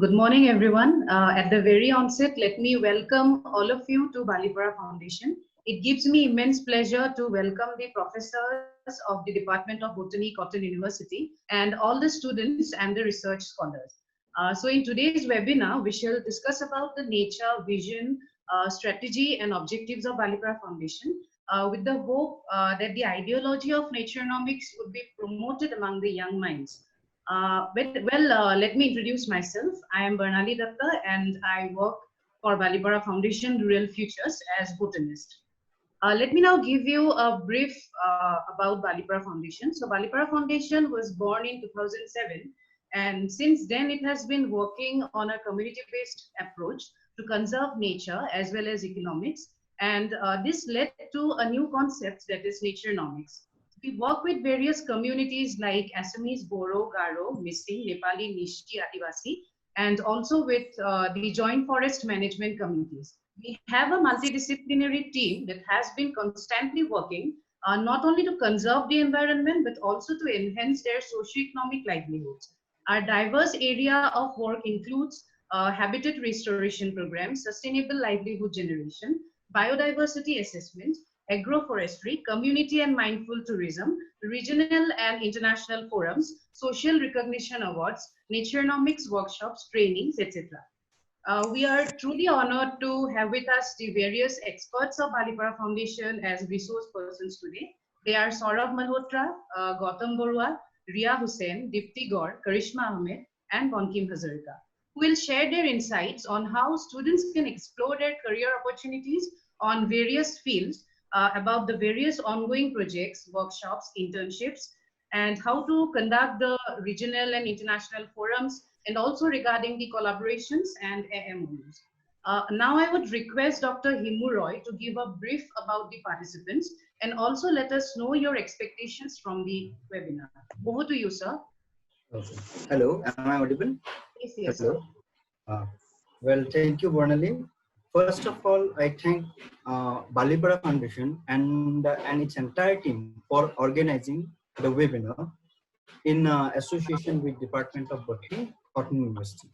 Good morning, everyone. At the very onset, let me welcome all of you to Balipura Foundation. It gives me immense pleasure to welcome the professors of the Department of Botany, Cotton University, and all the students and the research scholars. So in today's webinar, we shall discuss about the nature, vision, strategy, and objectives of Balipura Foundation with the hope that the ideology of naturenomics would be promoted among the young minds. Let me introduce myself. I am Bernali Datta and I work for Balipura Foundation Rural Futures as botanist. Let me now give you a brief about Balipura Foundation. So Balipura Foundation was born in 2007, and since then it has been working on a community-based approach to conserve nature as well as economics. And this led to a new concept, that is naturenomics. We work with various communities like Assamese, Boro, Garo, Missing, Nepali, Nishti, Adivasi, and also with the joint forest management communities. We have a multidisciplinary team that has been constantly working not only to conserve the environment, but also to enhance their socio-economic livelihoods. Our diverse area of work includes habitat restoration programs, sustainable livelihood generation, biodiversity assessment, agroforestry, community and mindful tourism, regional and international forums, social recognition awards, naturenomics workshops, trainings, etc. We are truly honored to have with us the various experts of Balipura Foundation as resource persons today. They are Saurabh Malhotra, Gautam Barua, Ria Hussain, Dipti Gaur, Karishma Ahmed, and Bankim Hazarika, who will share their insights on how students can explore their career opportunities on various fields, about the various ongoing projects, workshops, internships, and how to conduct the regional and international forums, and also regarding the collaborations and AMOs. Now I would request Dr. Himu Roy to give a brief about the participants and also let us know your expectations from the webinar. Over to you, sir. Okay. Hello, am I audible? Yes, yes. Hello. Well, thank you, Bernali. First of all, I thank Balipura Foundation and its entire team for organizing the webinar in association with Department of Botany, Cotton University.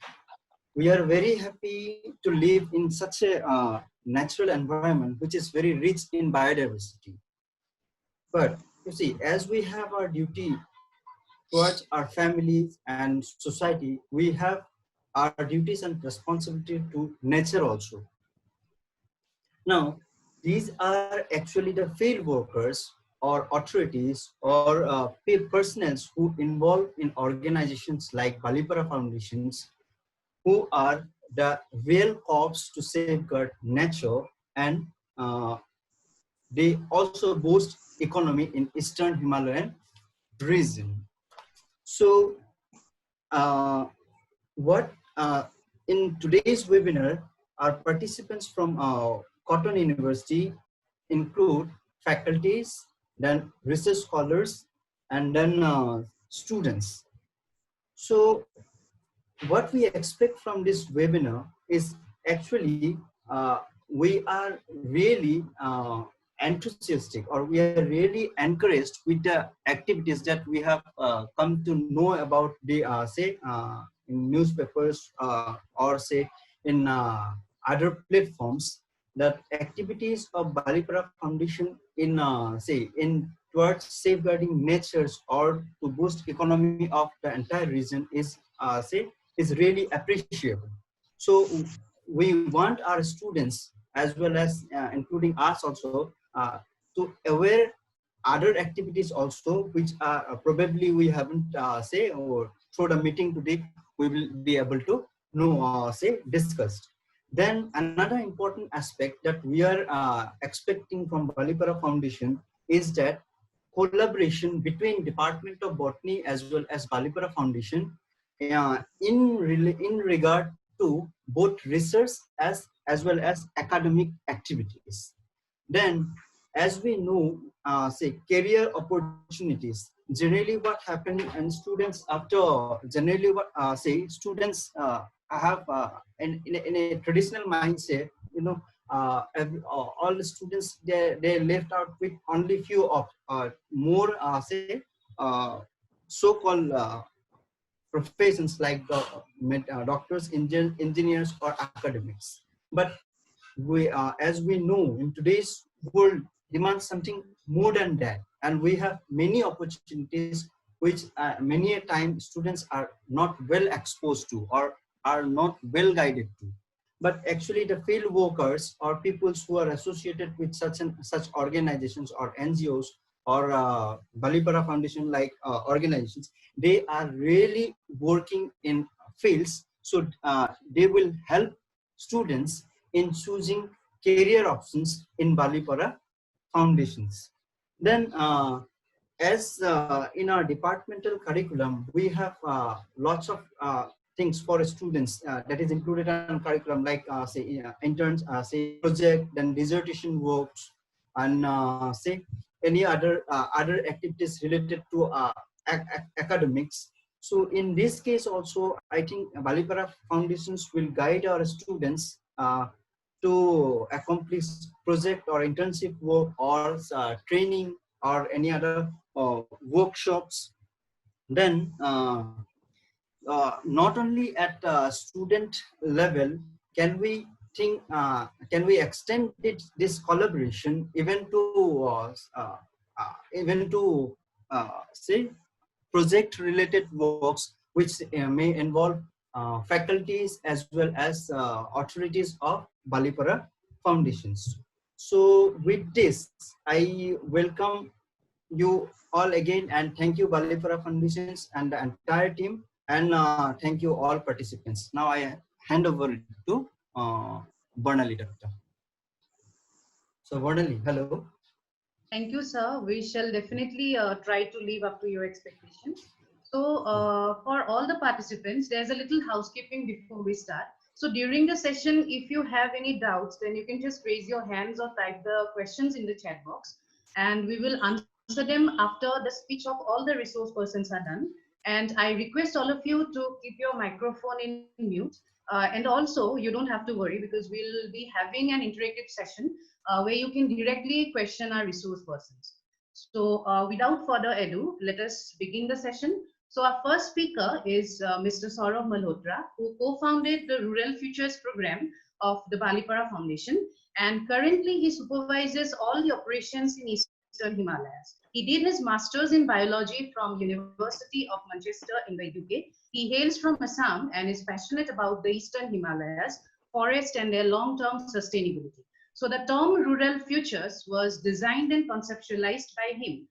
We are very happy to live in such a natural environment which is very rich in biodiversity. But you see, as we have our duty towards our families and society, we have our duties and responsibility to nature also. Now, these are actually the field workers or authorities or personnel who involve in organizations like Balipura Foundations, who are the real corps to safeguard nature, and they also boost economy in Eastern Himalayan region. So, in today's webinar, our participants from Cotton University include faculties, then research scholars, and then students. So what we expect from this webinar is actually we are really enthusiastic, or we are really encouraged with the activities that we have come to know about the in newspapers or say in other platforms, that activities of Balipura Foundation in say in towards safeguarding natures or to boost economy of the entire region is is really appreciable. So we want our students as well as including us also to aware other activities also, which are probably we haven't say or through the meeting today we will be able to know say discussed. Then another important aspect that we are expecting from Balipura Foundation is that collaboration between Department of Botany as well as Balipura Foundation in regard to both research as well as academic activities. Then, as we know, say career opportunities. Generally, what happens and students after generally what say students have in a traditional mindset, you know, all the students they left out with only few of more say so-called professions like doctors, engineers, or academics. But as we know, in today's world demands something more than that, and we have many opportunities which many a time students are not well exposed to or are not well guided to. But actually the field workers or people who are associated with such organizations or NGOs or Balipara Foundation like organizations, they are really working in fields. So they will help students in choosing career options in Balipara foundations. Then as in our departmental curriculum, we have lots of things for students that is included in curriculum, like say interns, say project, then dissertation works, and say any other activities related to academics. So in this case also, I think Balipara Foundations will guide our students to accomplish project or internship work or training or any other workshops. Then not only at student level can we think can we extend this collaboration even to say project related works which may involve faculties as well as authorities of Balipara Foundations. So with this, I welcome you all again, and thank you Balipara Foundations and the entire team, and thank you all participants. Now I hand over to Bernali Doctor. So Bernali, hello. Thank you, sir. We shall definitely try to live up to your expectations. So, for all the participants, there's a little housekeeping before we start. So, during the session, if you have any doubts, then you can just raise your hands or type the questions in the chat box, and we will answer them after the speech of all the resource persons are done. And I request all of you to keep your microphone in mute. And also, you don't have to worry because we'll be having an interactive session where you can directly question our resource persons. So without further ado, let us begin the session. So our first speaker is Mr. Saurav Malhotra, who co-founded the Rural Futures program of the Balipara Foundation, and currently he supervises all the operations in Eastern Himalayas. He did his master's in biology from University of Manchester in the UK. He hails from Assam and is passionate about the Eastern Himalayas, forest and their long-term sustainability. So the term rural futures was designed and conceptualized by him.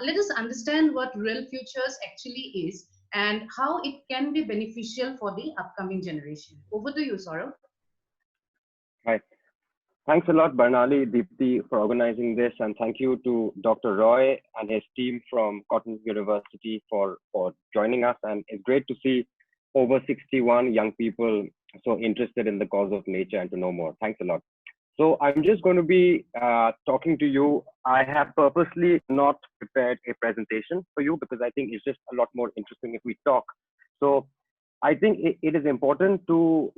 Let us understand what rural futures actually is and how it can be beneficial for the upcoming generation. Over to you, Saurav. Hi. Thanks a lot, Bernali, Deepti, for organizing this. And thank you to Dr. Roy and his team from Cotton University for joining us. And it's great to see over 61 young people so interested in the cause of nature and to know more. Thanks a lot. So I'm just going to be talking to you. I have purposely not prepared a presentation for you because I think it's just a lot more interesting if we talk. So I think it is important to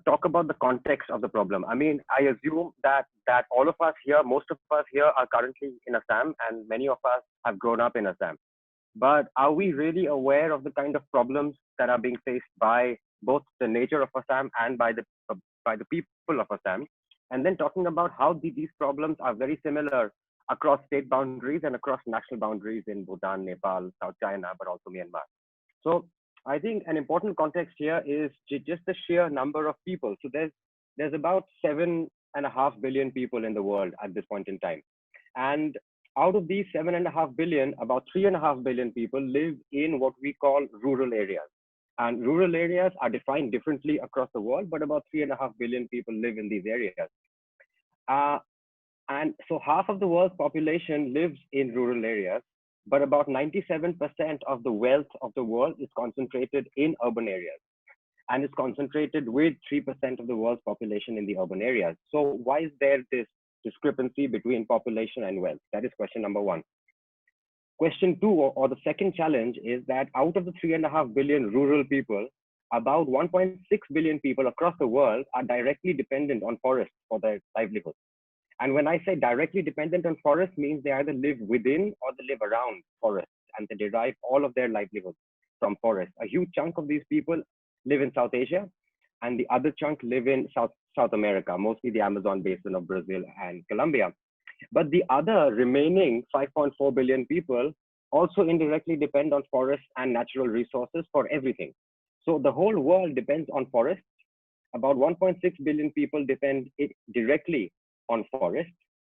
talk about the context of the problem. I mean, I assume that all of us here, most of us here are currently in Assam, and many of us have grown up in Assam. But are we really aware of the kind of problems that are being faced by both the nature of Assam and by the people of Assam? And then talking about how these problems are very similar across state boundaries and across national boundaries in Bhutan, Nepal, South China, but also Myanmar. So I think an important context here is just the sheer number of people. So there's about 7.5 billion people in the world at this point in time. And out of these 7.5 billion, about 3.5 billion people live in what we call rural areas. And rural areas are defined differently across the world, but about 3.5 billion people live in these areas. And so half of the world's population lives in rural areas, but about 97% of the wealth of the world is concentrated in urban areas. And it's concentrated with 3% of the world's population in the urban areas. So why is there this discrepancy between population and wealth? That is question number one. Question two, or the second challenge, is that out of the 3.5 billion rural people, about 1.6 billion people across the world are directly dependent on forests for their livelihood. And when I say directly dependent on forests, means they either live within or they live around forests, and they derive all of their livelihood from forests. A huge chunk of these people live in South Asia, and the other chunk live in South America, mostly the Amazon basin of Brazil and Colombia. But the other remaining 5.4 billion people also indirectly depend on forests and natural resources for everything. So the whole world depends on forests. About 1.6 billion people depend directly on forests,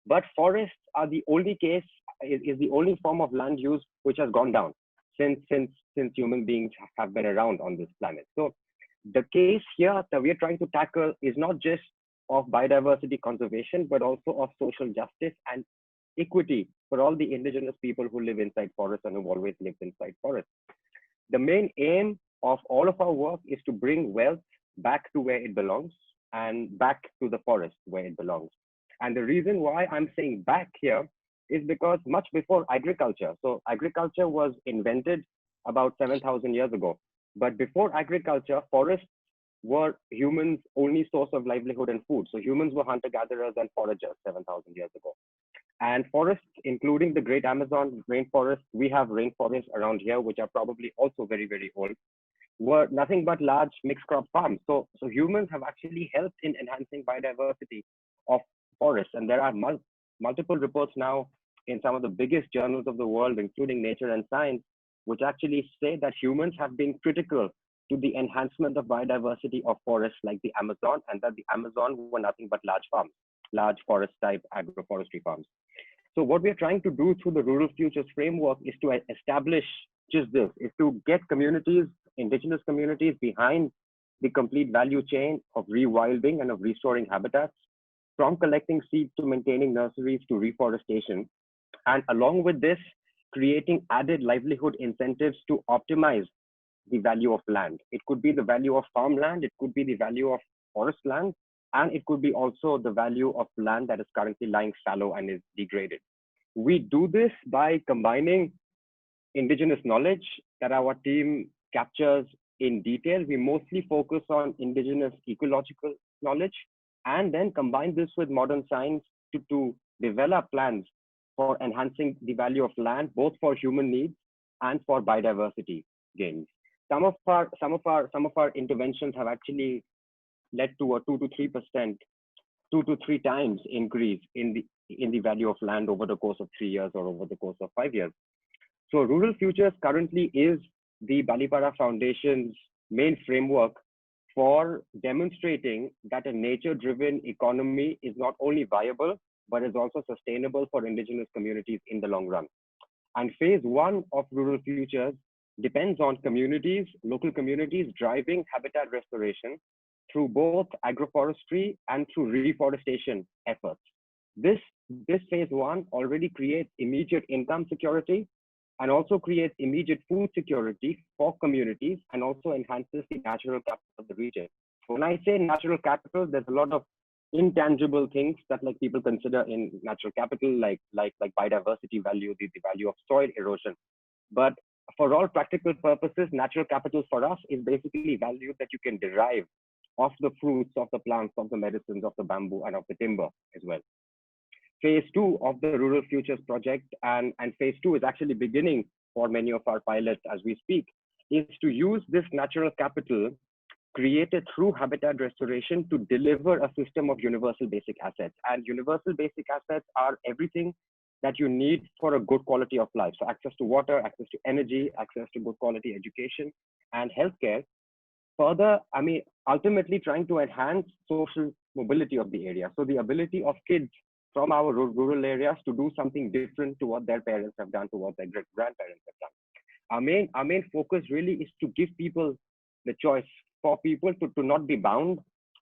but forests are the only case, is the only form of land use which has gone down since human beings have been around on this planet. So the case here that we are trying to tackle is not just of biodiversity conservation, but also of social justice and equity for all the indigenous people who live inside forests and who've always lived inside forests. The main aim of all of our work is to bring wealth back to where it belongs and back to the forest where it belongs. And the reason why I'm saying back here is because much before agriculture, so agriculture was invented about 7,000 years ago. But before agriculture, forests were humans' only source of livelihood and food. So humans were hunter-gatherers and foragers 7,000 years ago. And forests, including the Great Amazon rainforest, we have rainforests around here, which are probably also very, very old, were nothing but large mixed crop farms. So humans have actually helped in enhancing biodiversity of forests. And there are multiple reports now in some of the biggest journals of the world, including Nature and Science, which actually say that humans have been critical to the enhancement of biodiversity of forests like the Amazon, and that the Amazon were nothing but large farms, large forest type agroforestry farms. So what we're trying to do through the Rural Futures Framework is to establish just this, is to get communities, indigenous communities, behind the complete value chain of rewilding and of restoring habitats, from collecting seeds to maintaining nurseries to reforestation. And along with this, creating added livelihood incentives to optimize the value of land. It could be the value of farmland, it could be the value of forest land, and it could be also the value of land that is currently lying fallow and is degraded. We do this by combining indigenous knowledge that our team captures in detail. We mostly focus on indigenous ecological knowledge, and then combine this with modern science to develop plans for enhancing the value of land, both for human needs and for biodiversity gains. Some of our interventions have actually led to a 2 to 3 times increase in the value of land over the course of 3 years or over the course of 5 years. So Rural Futures currently is the Balipara Foundation's main framework for demonstrating that a nature-driven economy is not only viable, but is also sustainable for indigenous communities in the long run. And phase 1 of Rural Futures depends on communities, local communities, driving habitat restoration through both agroforestry and through reforestation efforts. This phase 1 already creates immediate income security and also creates immediate food security for communities, and also enhances the natural capital of the region. When I say natural capital, there's a lot of intangible things that like people consider in natural capital, like biodiversity value, the value of soil erosion. But for all practical purposes, natural capital for us is basically value that you can derive of the fruits, of the plants, of the medicines, of the bamboo, and of the timber as well. Phase 2 of the Rural Futures project, and phase 2 is actually beginning for many of our pilots as we speak, is to use this natural capital created through habitat restoration to deliver a system of universal basic assets. And universal basic assets are everything that you need for a good quality of life. So access to water, access to energy, access to good quality education and healthcare. Further, ultimately trying to enhance social mobility of the area. So the ability of kids from our rural areas to do something different to what their parents have done, to what their grandparents have done. Our main focus really is to give people the choice, for people to not be bound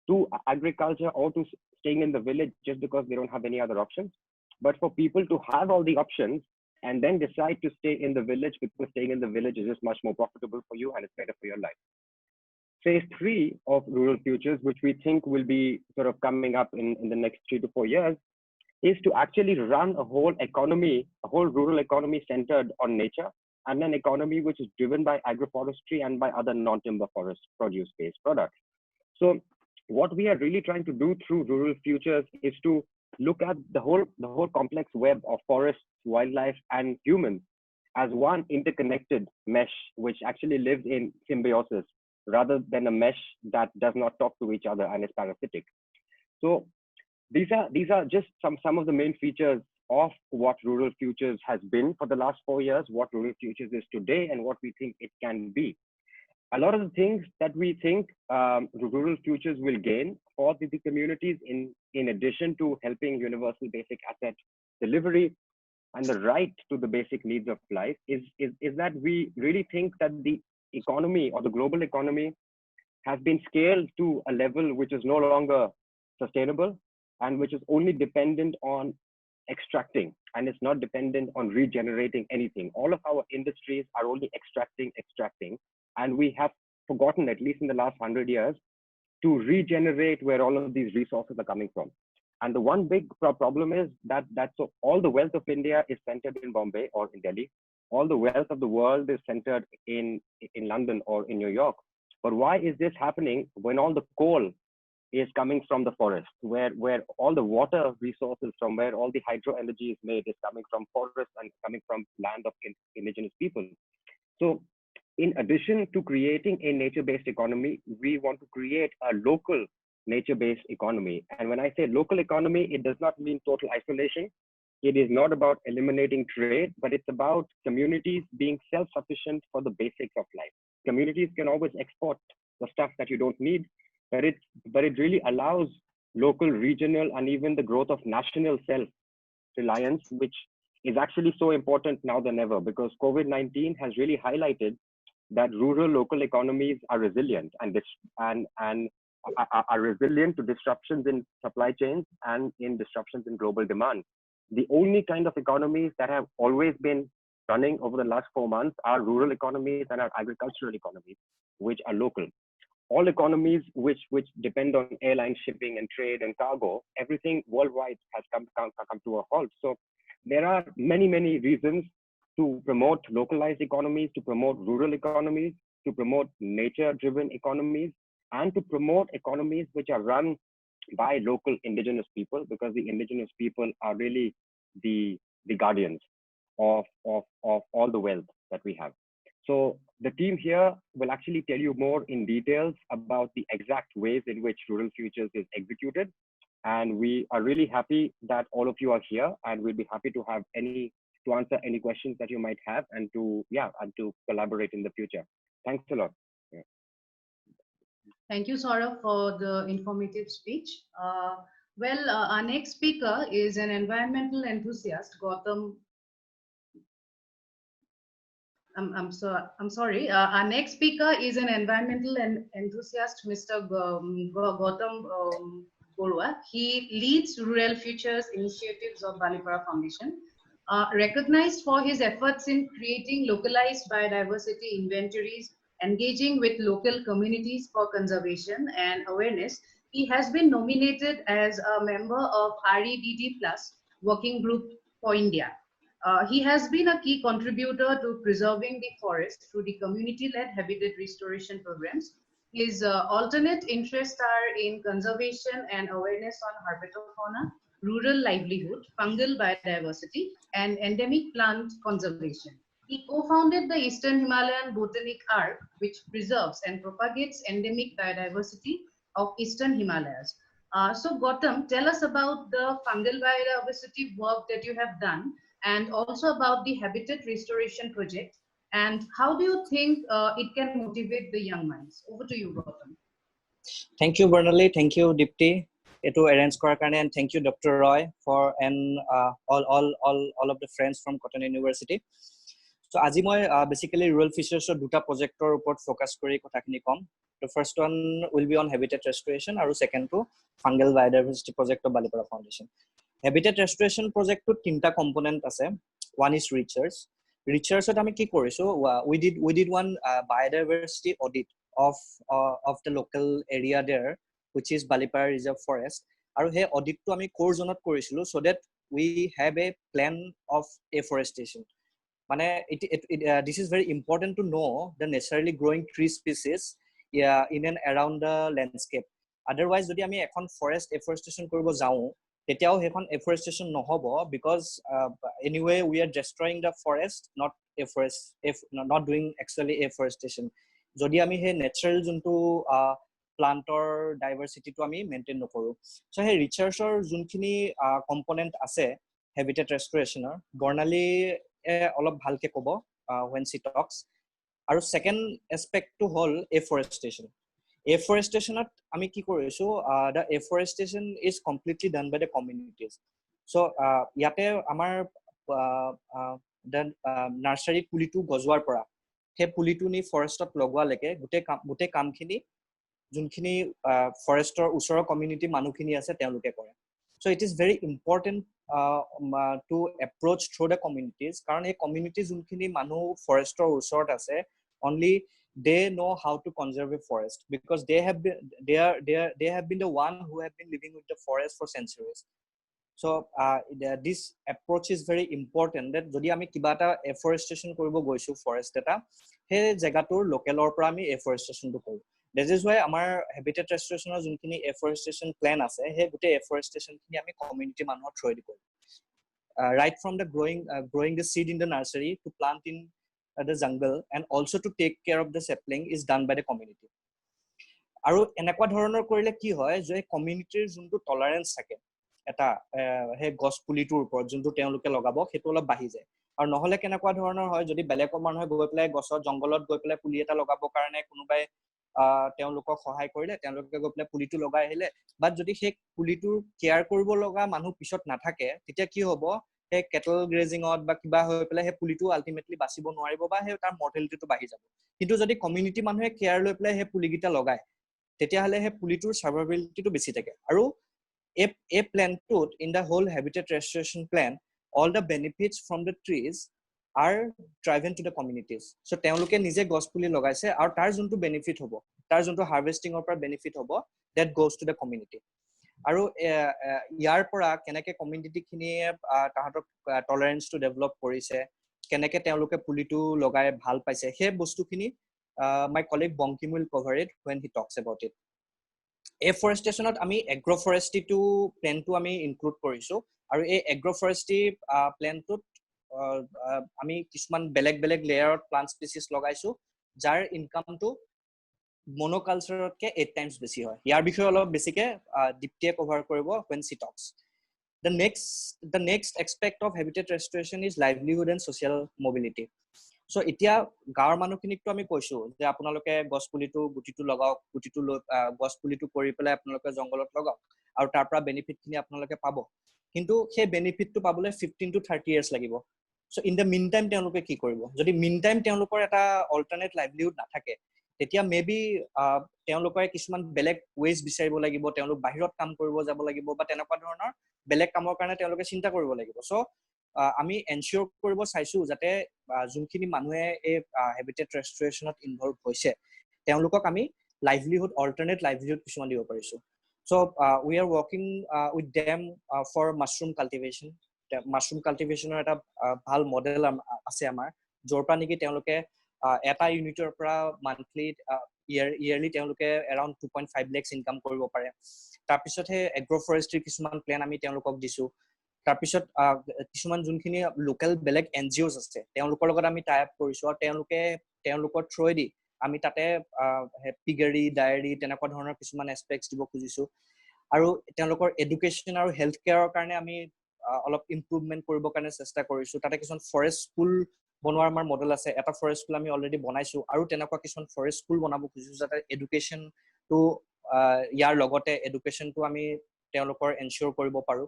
to agriculture or to staying in the village just because they don't have any other options, but for people to have all the options and then decide to stay in the village because staying in the village is just much more profitable for you and it's better for your life. Phase 3 of Rural Futures, which we think will be sort of coming up in the next 3 to 4 years, is to actually run a whole economy, a whole rural economy centered on nature, and an economy which is driven by agroforestry and by other non-timber forest produce-based products. So what we are really trying to do through Rural Futures is to look at the whole complex web of forests, wildlife, and humans, as one interconnected mesh, which actually lives in symbiosis rather than a mesh that does not talk to each other and is parasitic. So these are just some of the main features of what Rural Futures has been for the last 4 years, what Rural Futures is today, and what we think it can be. A lot of the things that we think Rural Futures will gain for the communities, in addition to helping universal basic asset delivery and the right to the basic needs of life, is that we really think that the economy or the global economy has been scaled to a level which is no longer sustainable and which is only dependent on extracting, and it's not dependent on regenerating anything. All of our industries are only extracting, and we have forgotten, at least in the last 100 years, to regenerate where all of these resources are coming from. And the one big problem is that so all the wealth of India is centered in Bombay or in Delhi. All the wealth of the world is centered in London or in New York. But why is this happening when all the coal is coming from the forest, where all the water resources, from where all the hydro energy is made, is coming from forests and coming from land of indigenous people? So in addition to creating a nature-based economy, we want to create a local nature-based economy. And when I say local economy, it does not mean total isolation. It is not about eliminating trade, but it's about communities being self-sufficient for the basics of life. Communities can always export the stuff that you don't need, but it really allows local, regional, and even the growth of national self-reliance, which is actually so important now than ever, because COVID-19 has really highlighted that rural local economies are resilient and are resilient to disruptions in supply chains and in disruptions in global demand. The only kind of economies that have always been running over the last 4 months are rural economies and are agricultural economies, which are local. All economies which depend on airline shipping and trade and cargo, everything worldwide has come to a halt. So there are many reasons to promote localized economies, to promote rural economies, to promote nature-driven economies, and to promote economies which are run by local indigenous people, because the indigenous people are really the guardians of all the wealth that we have. So the team here will actually tell you more in details about the exact ways in which Rural Futures is executed. And we are really happy that all of you are here, and we'll be happy to answer any questions that you might have, and to collaborate in the future. Thanks a lot. Yeah. Thank you, Saurabh, for the informative speech. Our next speaker is an environmental enthusiast, Gautam. I'm sorry. Our next speaker is an environmental enthusiast, Mr. Gautam Borua. He leads Rural Futures initiatives of Balipara Foundation. Recognized for his efforts in creating localized biodiversity inventories, engaging with local communities for conservation and awareness, he has been nominated as a member of REDD+ Working Group for India. He has been a key contributor to preserving the forest through the community-led habitat restoration programs. His alternate interests are in conservation and awareness on herpetofauna, rural livelihood, fungal biodiversity, and endemic plant conservation. He co-founded the Eastern Himalayan Botanic Arc, which preserves and propagates endemic biodiversity of Eastern Himalayas. So Gautam, tell us about the fungal biodiversity work that you have done, and also about the habitat restoration project, and how do you think it can motivate the young minds? Over to you, Gautam. Thank you, Bernali. Thank you, Dipti. To arrange and thank you, Dr. Roy, for and all of the friends from Cotton University. So, আজি মই basically Rural Futures দুটা projector ওপৰত focus কৰি কথাখিনি কম. The first one will be on habitat restoration, and second to fungal biodiversity project of Balipara Foundation. Habitat restoration project to তিনটা component আছে. One is research. Research ত আমি কি কৰিছো? We did one biodiversity audit of the local area there, which is Balipara Reserve Forest. আৰু সেই audit to আমি core zone কৰিছিলো, so that we have a plan of afforestation. This is very important to know the naturally growing tree species in and around the landscape. Otherwise, যদি আমি এখন forest afforestation কৰিব যাওঁ, তেতিয়াও সেইখন afforestation নহব, because anyway we are destroying the forest, not afforestation যদি আমি হে নেচাৰেল যোনটো প্লান্টৰ ডাইভাৰ্চিটিটো আমি মেইনটেইন নকৰো সো হে ৰিচাৰ্চৰ যোনখিনি কম্পোনেন্ট আছে হেবিটেট ৰেষ্টৰেচনৰ বৰ্ণালী অলপ ভালকে ক'ব when she talks আৰু সেকেন্ড এসপেক্টটো হল afforestation আমি কি কৰিছো the afforestation is completely done by the communities so ইয়াতে আমাৰ নাৰ্সাৰী পুলিটো গজোৱাৰ পৰা হে পুলিটো নি ফৰেষ্টত লগোৱা লৈকে গুটে কামখিনি যোনখিনি ফৰেষ্টৰ ওচৰৰ কমিউনিটি মানুহখিনি আছে তেওঁলোকে কৰে so it is very important to approach through the communities কাৰণ এই কমিউনিটি যোনখিনি মানুহ ফৰেষ্টৰ ওচৰত আছে only they know how to conserve a forest because they have been the one who have been living with the forest for centuries so this approach is very important that jodi ami kiba ta afforestation koribo goisu forest eta he jagatur localor pora ami afforestation to koru that is why amar habitat restoration or junkini afforestation plan ase he gute afforestation kini ami community manor through di koru right from the growing the seed in the nursery to plant in the jungle and also to take care of the sapling is done by the community aru enekwa dhoroner korile ki hoy je community juntu tolerance thake eta he gos pulitur upor juntu teuluke logabo hetu ola bahi যায় আৰু নহলে কেনেকুৱা ধৰণৰ হয় যদি বেলেগৰ মানুহে গৈ পেলাই গছৰ জংগলত গৈ পেলাই পুলি এটা লগাব কাৰণে কোনোবাই তেওঁলোকক সহায় কৰিলে তেওঁলোকে গৈ পেলাই পুলিটো লগাই আহিলে বাট যদি সেই পুলিটোৰ কেয়াৰ কৰিব লগা মানুহ পিছত নাথাকে তেতিয়া কি হ'ব হে কেটল গ্ৰেজিংত বা কিবা হৈ পেলাই হে পুলিটো আলটিমেটলি বাচিব নোৱাৰিব বা হে তাৰ মৰ্টেলিটিটো বাঢ়ি যাব কিন্তু যদি কমিউনিটি মানুহে কেয়াৰ লৈ পেলাই হে পুলিগিটা লগায় তেতিয়া হলে হে পুলিটোৰ সাৰ্ভাইভেলিটিটো বেছি থাকে আৰু a plan put in the whole habitat restoration plan all the benefits from the trees are driven to the communities so তেওঁলোকে নিজে গছ পুলি লগাইছে আৰু তাৰ যোনটো বেনিফিট হ'ব তাৰ যোনটো হাৰ্ভেষ্টিংৰ পৰা বেনিফিট হ'ব that goes to the community আৰু ইয়াৰ পৰা কেনেকে কমিউনিটি খিনিয়ে তাহাঁতৰ টলাৰেন্সটো ডেভেলপ কৰিছে কেনেকে তেওঁলোকে পুলিটো লগাই ভাল পাইছে সেই বস্তুখিনি my colleague Bonkim will cover it when he talks about it afforestation আমি agroforestry to plan to আমি include কৰিছো আৰু এই agroforestry plan টোত আমি কিছুমান বেলেগ লেয়াৰত প্লান্ট স্পিচিছ লগাইছো যাৰ ইনকামটো মনোকালচাৰতকে 8 টাইমছ বেছি হয় ইয়াৰ বিষয়ে অলপ বেছিকে দীপ্তিয়ে কভাৰ কৰিব when she talks the next aspect of habitat restoration is livelihood and social mobility so এতিয়া গাঁৱৰ মানুহখিনিকটো আমি কৈছো যে আপোনালোকে গছ পুলিটো গুটিটো লগাওক গুটিটো গছ পুলিটো কৰি পেলাই আপোনালোকে জংগলত লগাওক আৰু তাৰ পৰা বেনিফিট খিনি আপোনালোকে পাব কিন্তু সেই বেনিফিটটো পাবলৈ 15 to 30 years লাগিব so in the meantime তেওঁলোকে কি কৰিব যদি meantime তেওঁলোকৰ এটা alternate livelihood নাথাকে তেতিয়া মেবি তেওঁলোকৰ কিছুমান বেলেগ ওয়েজ বিচাৰিব লাগিব তেওঁলোক বাহিৰত কাম কৰিব যাব লাগিব বা তেনেকুৱা ধৰণৰ বেলেগ কামৰ কাৰণে তেওঁলোকে চিন্তা কৰিব লাগিব so আমি এনশিওৰ কৰিব চাইছো যাতে যোনখিনি মানুহে এই হেবিটেট ৰেষ্টৰেচনত ইনভলভ হৈছে তেওঁলোকক আমি লাইভলিহুড অল্টাৰনেট লাইভলিহুড কিছুমান দিব পাৰিছো so we are working with them for mushroom cultivation এটা ভাল মডেল আছে আমাৰ জৰপা নেকি তেওঁলোকে এটা ইউনিটৰ পৰা মান্থলি ইয়াৰলি তেওঁলোকে around 2.5 lakhs ইনকাম কৰিব পাৰে তাৰ পিছতহে এগ্ৰোফৰেষ্ট্ৰি কিছুমান প্ল্যান আমি তেওঁলোকক দিছো তাৰ পিছত কিছুমান যোনখিনি লোকাল বেলেগ এনজিওস আছে তেওঁলোকৰ লগত আমি টাই আপ কৰিছো আৰু তেওঁলোকৰ থ্ৰুদি আমি তাতে পিগাৰী ডায়েৰী তেনেকুৱা ধৰণৰ কিছুমান এসপেক্টস দিব খুজিছো আৰু তেওঁলোকৰ এডুকেশ্যন আৰু হেলথ কেয়াৰৰ কাৰণে আমি অলপ ইমপ্ৰুভমেন্ট কৰিবৰ কাৰণে চেষ্টা কৰিছো তাতে কিছুমান ফৰেষ্ট স্কুল বনোৱাৰ আমাৰ মডেল আছে এটা ফৰেষ্ট স্কুল আমি অলৰেডি বনাইছো আৰু তেনেকুৱা কিছুমান ফৰেষ্ট স্কুল বনাব খুজিছো যাতে এডুকেশ্যন টু ইয়াৰ লগতে এডুকেশ্যনটো আমি তেওঁলোকৰ এনশিওৰ কৰিব পাৰো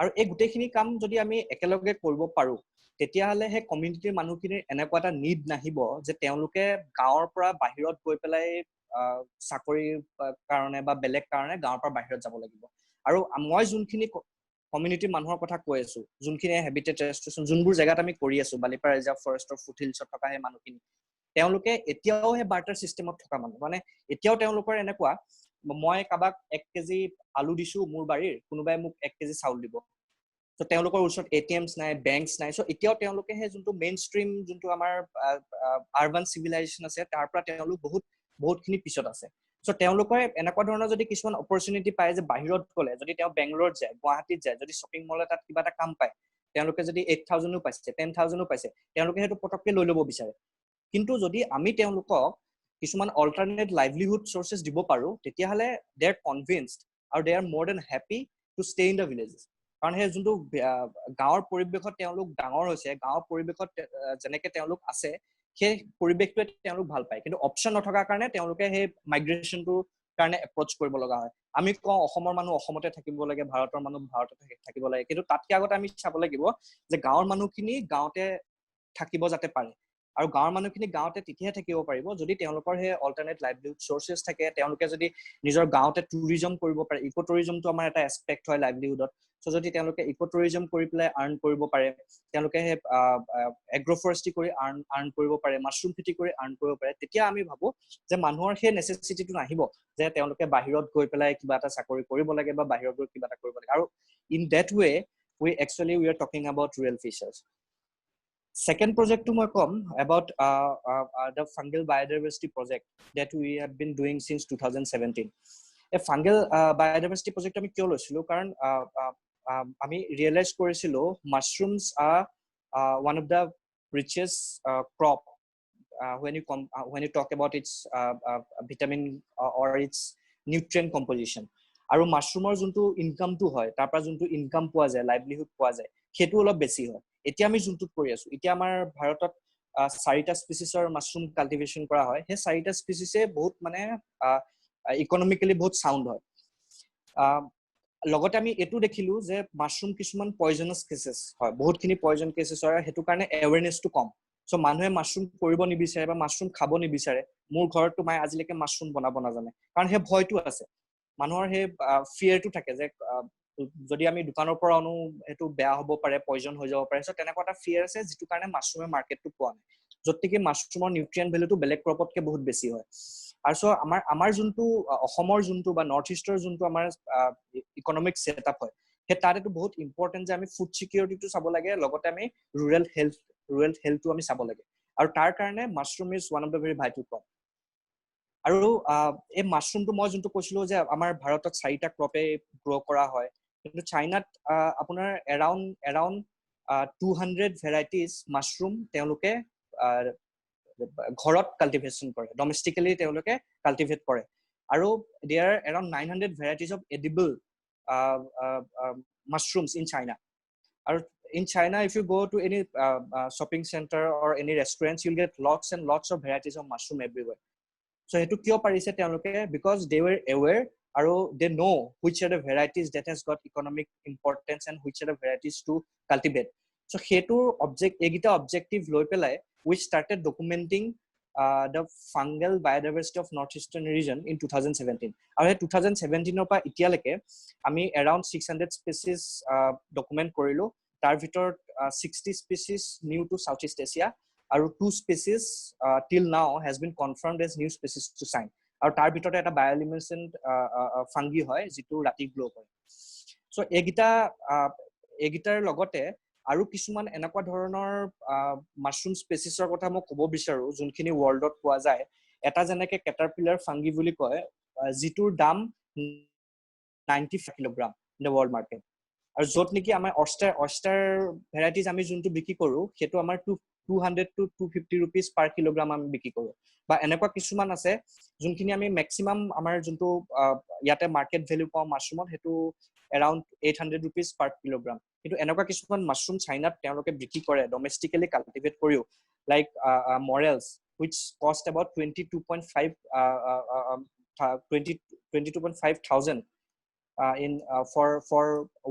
আৰু এই গুটেখিনি কাম যদি আমি একেলগে কৰিব পাৰো তেতিয়া হলে হে কমিউনিটিৰ মানুহখিনিৰ এনেকুৱা এটা নিড নাহিব যে তেওঁলোকে গাঁৱৰ পৰা বাহিৰত গৈ পেলাই চাকৰি কাৰণে বা বেলেগ কাৰণে গাঁৱৰ পৰা বাহিৰত যাব লাগিব আৰু মই যোনখিনি কমিউনিটিৰ মানুহৰ কথা কৈ আছো যোনখিনি হেবিটেট ৰেষ্টৰেচন যোনবোৰ জায়গাত আমি কৰি আছো বালিপাৰা ৰিজাৰ্ভ ফৰেষ্টৰ ফুটহিলছত থকা হে মানুহখিনি তেওঁলোকে এতিয়াও হে বাৰ্টাৰ সিস্টেমত থকা মানুহ মানে এতিয়াও তেওঁলোকৰ এনেকুৱা মই কাবাক 1 কেজি আলু দিছো মোৰ বাৰীৰ কোনোবাই মোক 1 কেজি চাউল দিব তো তেওঁলোকৰ ওচৰত এটিএমছ নাই বেংকছ নাই সো এতিয়াও তেওঁলোকে হে যোনটো মেইন ষ্ট্ৰীম যোনটো আমাৰ আৰবান সিভিলাইজেশ্যন আছে তাৰ পৰা তেওঁলোক বহুতখিনি পিছত আছে সো তেওঁলোকৰ এনেকুৱা ধৰণৰ যদি কিছুমান অপৰচুনিটি পায় যে বাহিৰত গলে যদি তেওঁ বেংগলোৰত যায় গুৱাহাটীত যায় যদি শ্বপিং মল এটাত কিবা এটা কাম পায় তেওঁলোকে যদি 8000ও পাইছে 10000ও পাইছে তেওঁলোকে হেতু পটককে লৈ লব বিচাৰে কিন্তু যদি আমি তেওঁলোকক কিছুমান অল্টাৰনেট লাইভলিহুড সোৰ্সেস দিব পাৰো তেতিয়া হলে দে আৰ কনভিন্সড আৰু they are more than happy to stay in the villages কাৰণ হে যোনটো গাঁৱৰ পৰিবেশত তেওঁলোক ডাঙৰ হৈছে গাঁৱৰ পৰিবেশত যেনেকে তেওঁলোক আছে সেই পৰিবেশটোৱে তেওঁলোক ভাল পায় কিন্তু অপচন নথকাৰ কাৰণে তেওঁলোকে সেই মাইগ্ৰেশনটো কাৰণে এপ্ৰচ কৰিব লগা হয় আমি কওঁ অসমৰ মানুহ অসমতে থাকিব লাগে ভাৰতৰ মানুহ ভাৰততে থাকিব লাগে কিন্তু তাতকে আগত আমি চাব লাগিব যে গাঁৱৰ মানুহখিনি গাঁৱতে থাকিব যাতে পাৰে আৰু গাঁৱৰ মানুহখিনি গাঁৱতে তেতিয়াহে থাকিব পাৰিব যদি তেওঁলোকৰ হে অল্টাৰনেট লাইভলিহুড সোৰ্সেস থাকে তেওঁলোকে যদি নিজৰ গাঁৱতে টুৰিজম কৰিব পাৰে ইকো টুৰিজমটো আমাৰ এটা এসপেক্ট হয় লাইভলিহুডত সো যদি তেওঁলোকে ইকো টুৰিজম কৰি প্লাই আৰ্ন কৰিব পাৰে তেওঁলোকে হে এগ্ৰোফৰেষ্ট্ৰি কৰি আৰ্ন কৰিব পাৰে মাশৰুম খেতি কৰি আৰ্ন কৰিব পাৰে তেতিয়া আমি ভাবো যে মানুহৰ হে নেসেসিটিটো নাহিব যে তেওঁলোকে বাহিৰত গৈ পেলাই কিবা এটা চাকৰি কৰিব লাগে বা বাহিৰত গৈ কিবা এটা কৰিব লাগে আৰু in that way we are talking about real fishers. Second project to my come about the fungal biodiversity project that we have been doing since 2017. A fungal biodiversity project আমি কিয় লৈছিলো কাৰণ আমি ৰিয়েলাইজ কৰিছিলো mushrooms are one of the richest crop when you talk about its vitamin or its nutrient composition আৰু মাশৰুমৰ যোনটো ইনকামটো হয় তাৰ পৰা যোনটো ইনকাম পোৱা যায় লাইভলিহুড পোৱা যায় হেতু অলপ বেছি হয় এতিয়া আমি যোনটো কৰি আছো এতিয়া আমাৰ ভাৰতত 4টা স্পিচিছৰ মাশৰুম কাল্টিভেশন কৰা হয় হে 4টা স্পিচিছে বহুত মানে ইকোনমিক্যালি বহুত সাউন্ড হয় লগতে আমি এটো দেখিলো যে মাশৰুম কিছুমান পয়জনাস কেसेছ হয় বহুতখিনি পয়জন কেसेছ হয় হেতু কাৰণে এৱেৰনেছটো কম সো মানুহে মাশৰুম কৰিব নিবিচাৰে বা মাশৰুম খাব নিবিচাৰে মোৰ ঘৰটো মাই আজিলৈকে মাশৰুম বনাব নাজানে কাৰণ হে ভয়টো আছে মানুহৰ হে ফিয়াৰটো থাকে যে যদি আমি দোকানৰ পৰা আনো এটো বেয়া হ'ব পাৰে পয়জন হৈ যাব পাৰে সো তেনেকুৱা এটা ফিয়াৰ আছে যেটো কাৰণে মাশৰুমৰ মাৰ্কেটটো পোৱা নাই যতিকে মাশৰুমৰ নিউট্ৰিয়েন্ট ভ্যালুটো বেলেগ ক্ৰপতকে বহুত বেছি হয় আৰু সো আমাৰ যোনটো অসমৰ যোনটো বা নৰ্থ ইষ্টৰ যোনটো আমাৰ ইকোনমিক সেটআপ হয় হে তাৰেটো বহুত ইম্পৰ্টেন্ট যে আমি ফুড সিকিউৰিটিটো চাব লাগে লগতে আমি ৰুৰাল হেলথটো আমি চাব লাগে আৰু তাৰ কাৰণে mushroom is one of the very vital crop আৰু এই মাশৰুমটো মই যোনটো কৈছিলো যে আমাৰ ভাৰতত 4টা ক্ৰপে গ্ৰো কৰা হয় কিন্তু চাইনাত আপোনাৰ around 200 ভ্যাৰাইটিজ মাশৰুম তেওঁলোকে ঘৰত কাল্টিভেশন কৰে ডমেস্টিক্যালি তেওঁলোকে কাল্টিভেট কৰে আৰু there are around 900 varieties of edible mushrooms in China আৰু in China if you go to any shopping center or any restaurants you'll get lots and lots of varieties of mushroom everywhere so hetu kyo parise teloke because they were aware aro they know which are the varieties that has got economic importance and which are the varieties to cultivate so hetu egita objective loi pelai we started documenting the fungal biodiversity of northeastern region in 2017 aru 2017 or pa itialeke ami around 600 species document korilu tar bhitor 60 species new to Southeast Asia আৰু 2 species till now has been confirmed as new species to sign আৰু তাৰ ভিতৰতে এটা bioluminescent fungi হয় যেটো ৰাতি glow কৰে so এগিটাৰ লগতে আৰু কিছুমান এনেকুৱা ধৰণৰ মাশৰুম স্পেচিছৰ কথা মই ক'ব বিচাৰো যোনখিনি ওয়াৰ্ল্ডত পোৱা যায় এটা যেনেকে ক্যাটাৰপিলাৰ ফাঙ্গি বুলি কয় যেটোৰ দাম 95 kilogram in the world market আৰু যত নেকি আমাৰ অস্টাৰ ভ্যাৰাইটিজ আমি যোনটো বিক্ৰী কৰো হেতু আমাৰ 200 to 250 rupees per kilogram আমি বিক্ৰী কৰো বা এনেকুৱা কিছুমান আছে যোনখিনি আমি ম্যাক্সিমাম আমাৰ যোনটো ইয়াতে মাৰ্কেট ভ্যালু পাও মাশৰুমত হেতু around 800 rupees per kilogram কিন্তু এনেকুৱা কিছুমান মাশৰুম চাইনাত তেওঁলোকে বিক্ৰী কৰে ডমেস্টিক্যালি কাল্টিভেট কৰিও like morals which cost about 22.5 thousand for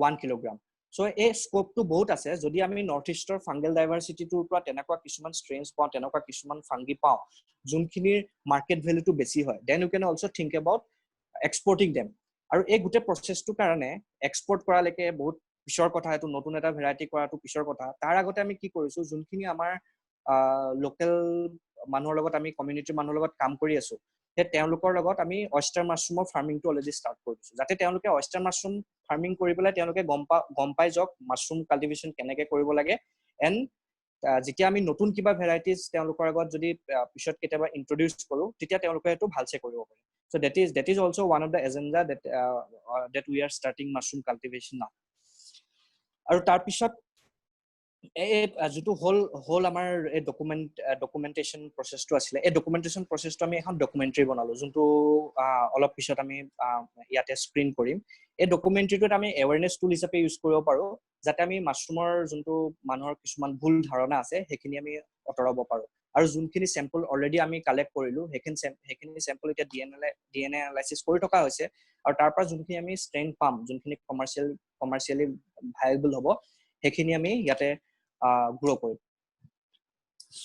1 kilogram so a scope to বহুত আছে যদি আমি নৰ্থ ইষ্টৰ ফাঙ্গেল ডাইভাৰ্সিটি টুৰ পৰা তেনেকুৱা কিছুমান স্ট্ৰেইনছ পাও তেনেকুৱা কিছুমান ফাঙ্গি পাও যোনখিনিৰ মাৰ্কেট ভ্যালুটো বেছি হয় then you can also think about exporting them আৰু এই গুটে প্ৰসেসটো কাৰণে এক্সপোৰ্ট কৰালৈকে বহুত পিছৰ কথা এটো নতুন এটা ভ্যাৰাইটি কৰাটো পিছৰ কথা তাৰ আগতে আমি কি কৰিছো যোনখিনি আমাৰ লোকেল মানুহৰ লগত আমি কমিউনিটিৰ মানুহৰ লগত কাম কৰি আছো তে তেওঁলোকৰ লগত আমি oyster mushroom ফাৰ্মিংটো অলৰেডি ষ্টাৰ্ট কৰিছো যাতে তেওঁলোকে oyster mushroom ফাৰ্মিং কৰি পেলাই তেওঁলোকে গম পাই যক মাশৰুম কাল্টিভেশন কেনেকে কৰিব লাগে এন্ড যেতিয়া আমি নতুন কিবা ভ্যাৰাইটিজ তেওঁলোকৰ আগত যদি পিছত কেতিয়াবা ইন্ট্ৰোডিউস কৰো তেতিয়া তেওঁলোকে এটো ভালছে কৰিব পাৰে so that is also one of the agenda that we are starting mushroom cultivation now আৰু তাৰ পিছত যেটো হল আমাৰ এই ডকুমেন্টেশন প্ৰসেসটো আছিলে এই ডকুমেন্টেশন প্ৰসেসটো আমি এখন ডকুমেন্টাৰী বনালো যোনটো অলপ পিছত আমি ইয়াতে স্ক্ৰিন কৰিম এই ডকুমেন্টাৰীটোত আমি এৱাৰনেছ টুল হিচাপে ইউজ কৰিব পাৰো যাতে আমি মাশৰুমৰ যোনটো মানুহৰ কিছুমান ভুল ধাৰণা আছে সেইখিনি আমি অতৰাব পাৰো আৰু যোনখিনি স্যাম্পল অলৰেডি আমি কালেক্ট কৰিলো সেইখিনি স্যাম্পল এতিয়া ডিএনএ এনালাইসিস কৰি থকা হৈছে আৰু তাৰ পৰা যোনখিনি আমি ষ্ট্ৰেইন পাম যোনখিনি কমাৰ্চিয়ালি ভায়াবল হ'ব সেইখিনি আমি ইয়াতে গ্ৰো কৰিম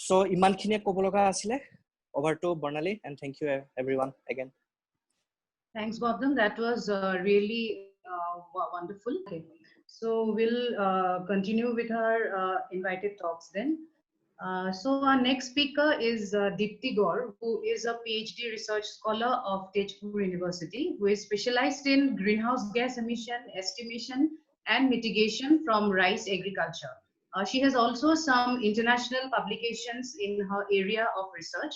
সো ইমানখিনিয়ে ক'ব লগা আছিলে over to Barnali and thank you everyone again. Thanks, Gautam. That was really wonderful. Okay. So we'll continue with our invited talks then. So our next speaker is Deepti Gaur, who is a PhD research scholar of Tezpur University, who is specialized in greenhouse gas emission estimation and mitigation from rice agriculture. She has also some international publications in her area of research.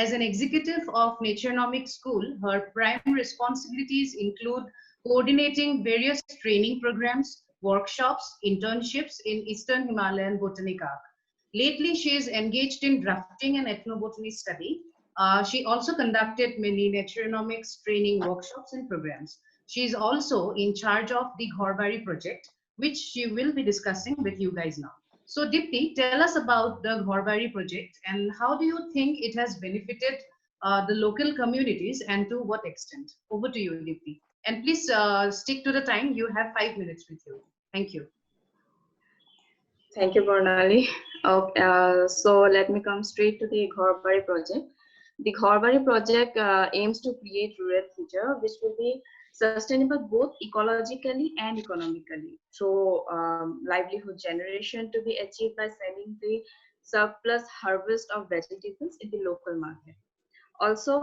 As an executive of Naturenomics School, her prime responsibilities include coordinating various training programs, workshops, internships in Eastern Himalayan Botanic Arc. Lately, she is engaged in drafting an ethnobotany study. She also conducted many naturenomics training workshops and programs. She is also in charge of the Ghorbari project, which she will be discussing with you guys now. So Dipti, tell us about the Ghorbari project and how do you think it has benefited the local communities and to what extent? Over to you, Dipti. And please stick to the time. You have 5 minutes with you. Thank you. Thank you, Barnali. Okay, so let me come straight to the Ghorbari project. The Ghorbari project aims to create rural future which will be sustainable both ecologically and economically through livelihood generation to be achieved by selling the surplus harvest of vegetables in the local market. Also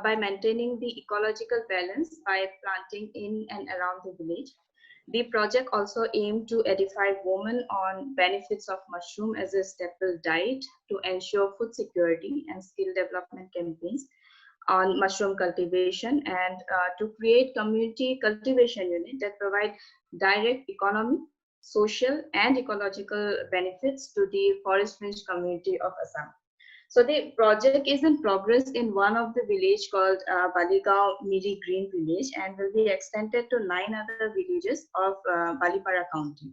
by maintaining the ecological balance by planting in and around the village. The project also aimed to edify women on benefits of mushroom as a staple diet to ensure food security and skill development campaigns on mushroom cultivation and to create community cultivation units that provide direct economic, social and ecological benefits to the forest range community of Assam. So the project is in progress in one of the village called Baligaon Miri Green Village and will be extended to 9 other villages of Balipara County.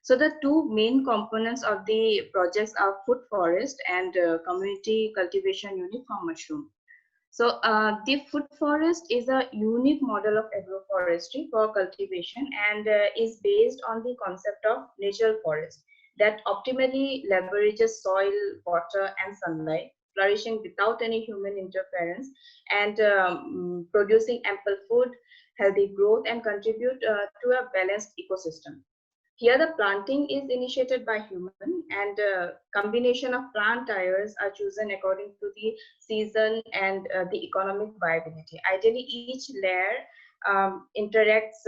So the two main components of the projects are food forest and community cultivation unit for mushroom. So the food forest is a unique model of agroforestry for cultivation and is based on the concept of natural forest that optimally leverages soil, water, and sunlight, flourishing without any human interference, and producing ample food, healthy growth, and contribute to a balanced ecosystem. Here, the planting is initiated by human, and combination of plant tyres are chosen according to the season and the economic viability. Ideally, each layer interacts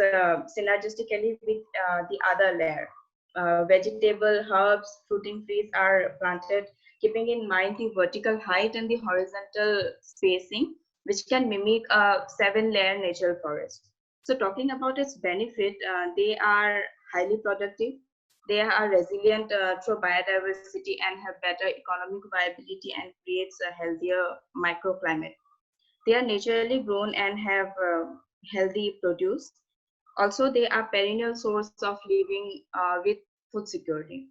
synergistically with the other layer. Vegetable, herbs, fruiting trees are planted, keeping in mind the vertical height and the horizontal spacing, which can mimic a 7-layer natural forest. So talking about its benefit, they are highly productive, they are resilient through biodiversity and have better economic viability and creates a healthier microclimate. They are naturally grown and have healthy produce. Also, they are perennial source of living with food security.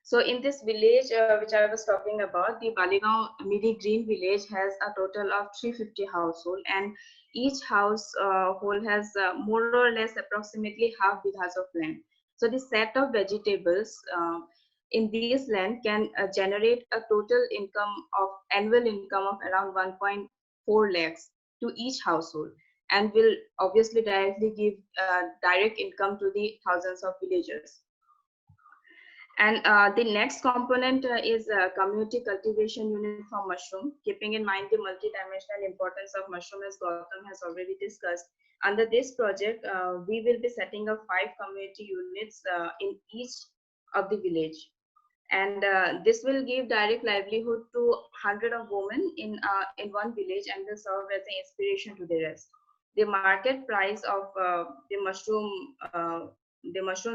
So in this village, which I was talking about, the Baligaon Miri Green Village has a total of 350 households, and each household has more or less approximately half bighas of land. So the set of vegetables in this land can generate a total income of annual income of around 1.4 lakhs to each household, and will obviously directly give direct income to the thousands of villagers. And the next component is community cultivation unit for mushroom, keeping in mind the multidimensional importance of mushroom as Gautam has already discussed. Under this project, we will be setting up 5 community units in each of the village. And this will give direct livelihood to 100 of women in one village and will serve as an inspiration to the rest. The market price of the mushroom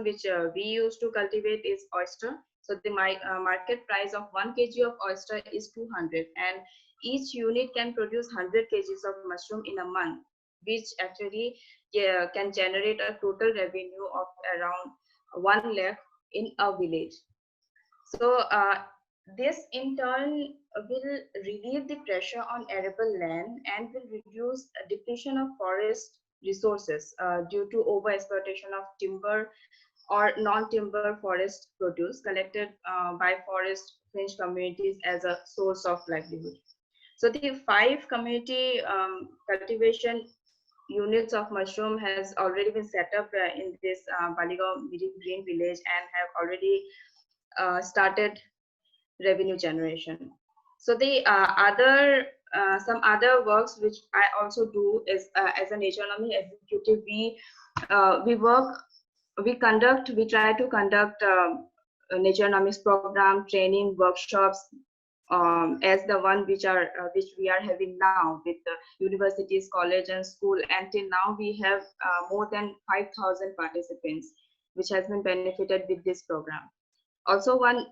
which we use to cultivate is oyster. So the market price of 1 kg of oyster is 200, and each unit can produce 100 kgs of mushroom in a month, which actually can generate a total revenue of around 1 lakh in a village. So this in turn will relieve the pressure on arable land and will reduce depletion of forest resources due to overexploitation of timber or non-timber forest produce collected by forest fringe communities as a source of livelihood. So the 5 community cultivation units of mushroom has already been set up in this Baligaon Miri Green village and have already started revenue generation. So the some other works which I also do is as an agronomy executive, we try to conduct naturenomics program, training, workshops, as the one which we are having now with the universities, college, and school. Until now, we have more than 5,000 participants, which has been benefited with this program. Also, one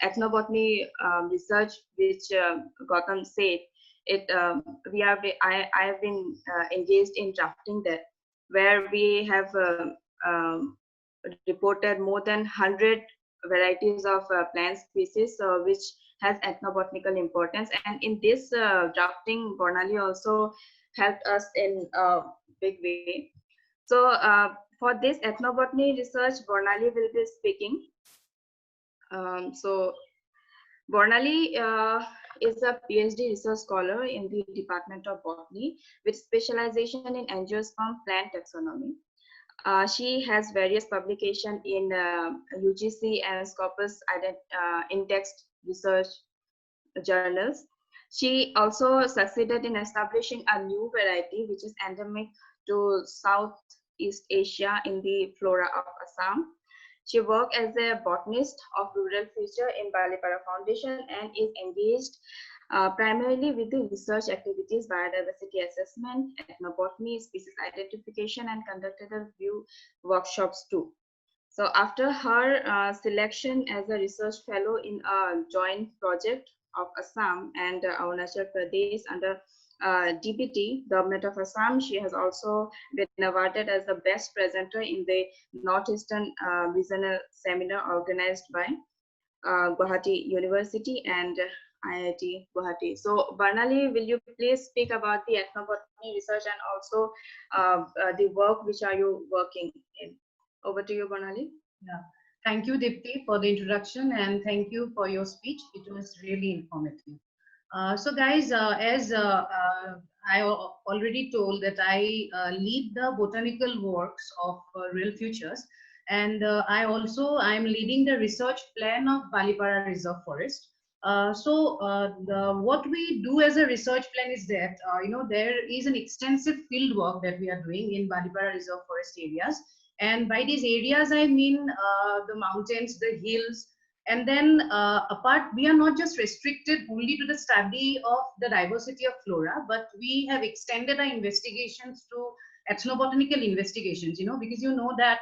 ethnobotany research which Gautam said, I have been engaged in drafting that, where we have reported more than 100 varieties of plant species which has ethnobotanical importance. And in this drafting, Barnali also helped us in a big way. So for this ethnobotany research, Barnali will be speaking. So Barnali is a PhD research scholar in the Department of Botany with specialization in angiosperm plant taxonomy. She has various publications in UGC and Scopus indexed research journals. She also succeeded in establishing a new variety which is endemic to Southeast Asia in the flora of Assam. She worked as a botanist of Rural Future in Balipara Foundation and is engaged primarily with the research activities, biodiversity assessment, ethnobotany, species identification, and conducted a few workshops too. So after her selection as a research fellow in a joint project of Assam and Arunachal Pradesh under DBT, Government of Assam, she has also been awarded as the best presenter in the Northeastern Regional Seminar organized by Guwahati University and IIT Guwahati. So Barnali, will you please speak about the ethnobotany research and also the work which are you working in? Over to you, Barnali. Yeah. Thank you, Dipti, for the introduction, and thank you for your speech. It was really informative. So guys, as I already told that I lead the botanical works of Real Futures, and I'm leading the research plan of Balipara Reserve Forest. What we do as a research plan is that there is an extensive field work that we are doing in Balipara Reserve Forest areas, and by these areas I mean the mountains, the hills. And then apart, we are not just restricted only to the study of the diversity of flora, but we have extended our investigations to ethnobotanical investigations, because you know that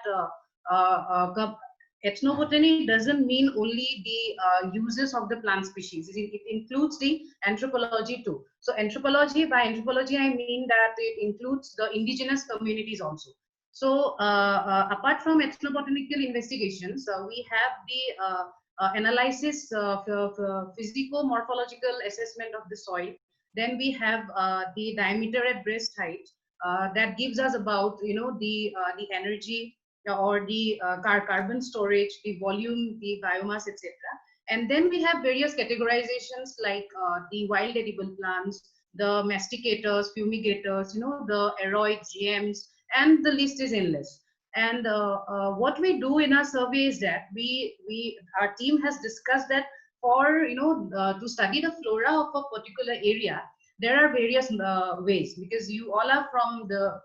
ethnobotany doesn't mean only the uses of the plant species. It includes the anthropology too. So by anthropology, I mean that it includes the indigenous communities also. So apart from ethnobotanical investigations, we have the analysis of physico-morphological assessment of the soil. Then we have the diameter at breast height that gives us about the energy or the carbon storage, the volume, the biomass, etc. And then we have various categorizations like the wild edible plants, the masticators, fumigators, the aeroids, GMs, and the list is endless. And what we do in our survey is that our team has discussed that for to study the flora of a particular area, there are various ways, because you all are from the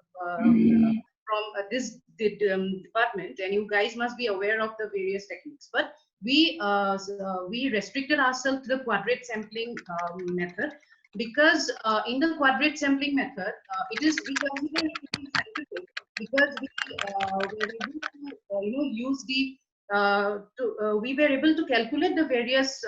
this department, and you guys must be aware of the various techniques. But we restricted ourselves to the quadrate sampling method, because in the quadrate sampling method, we consider it to be scientific, because we were able to use the we were able to calculate the various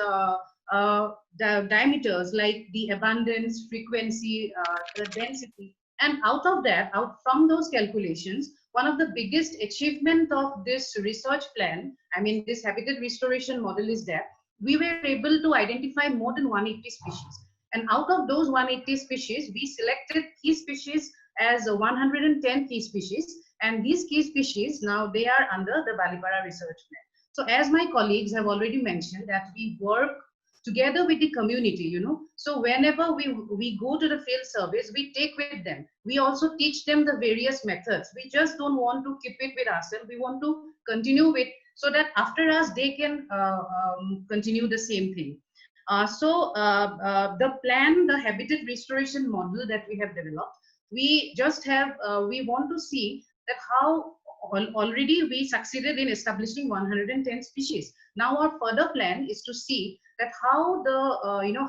diameters, like the abundance, frequency, the density. And out of that, out from those calculations, one of the biggest achievement of this research plan, I mean this habitat restoration model, is that we were able to identify more than 180 species. And out of those 180 species, we selected key species as 110 key species. And these key species, now they are under the Balipara research plan. So as my colleagues have already mentioned, that we work together with the community, you know. So whenever we go to the field service, we take with them. We also teach them the various methods. We just don't want to keep it with ourselves. We want to continue with, so that after us, they can continue the same thing. The plan, the habitat restoration model that we have developed, we just have, we want to see that how already we succeeded in establishing 110 species. Now our further plan is to see that how the,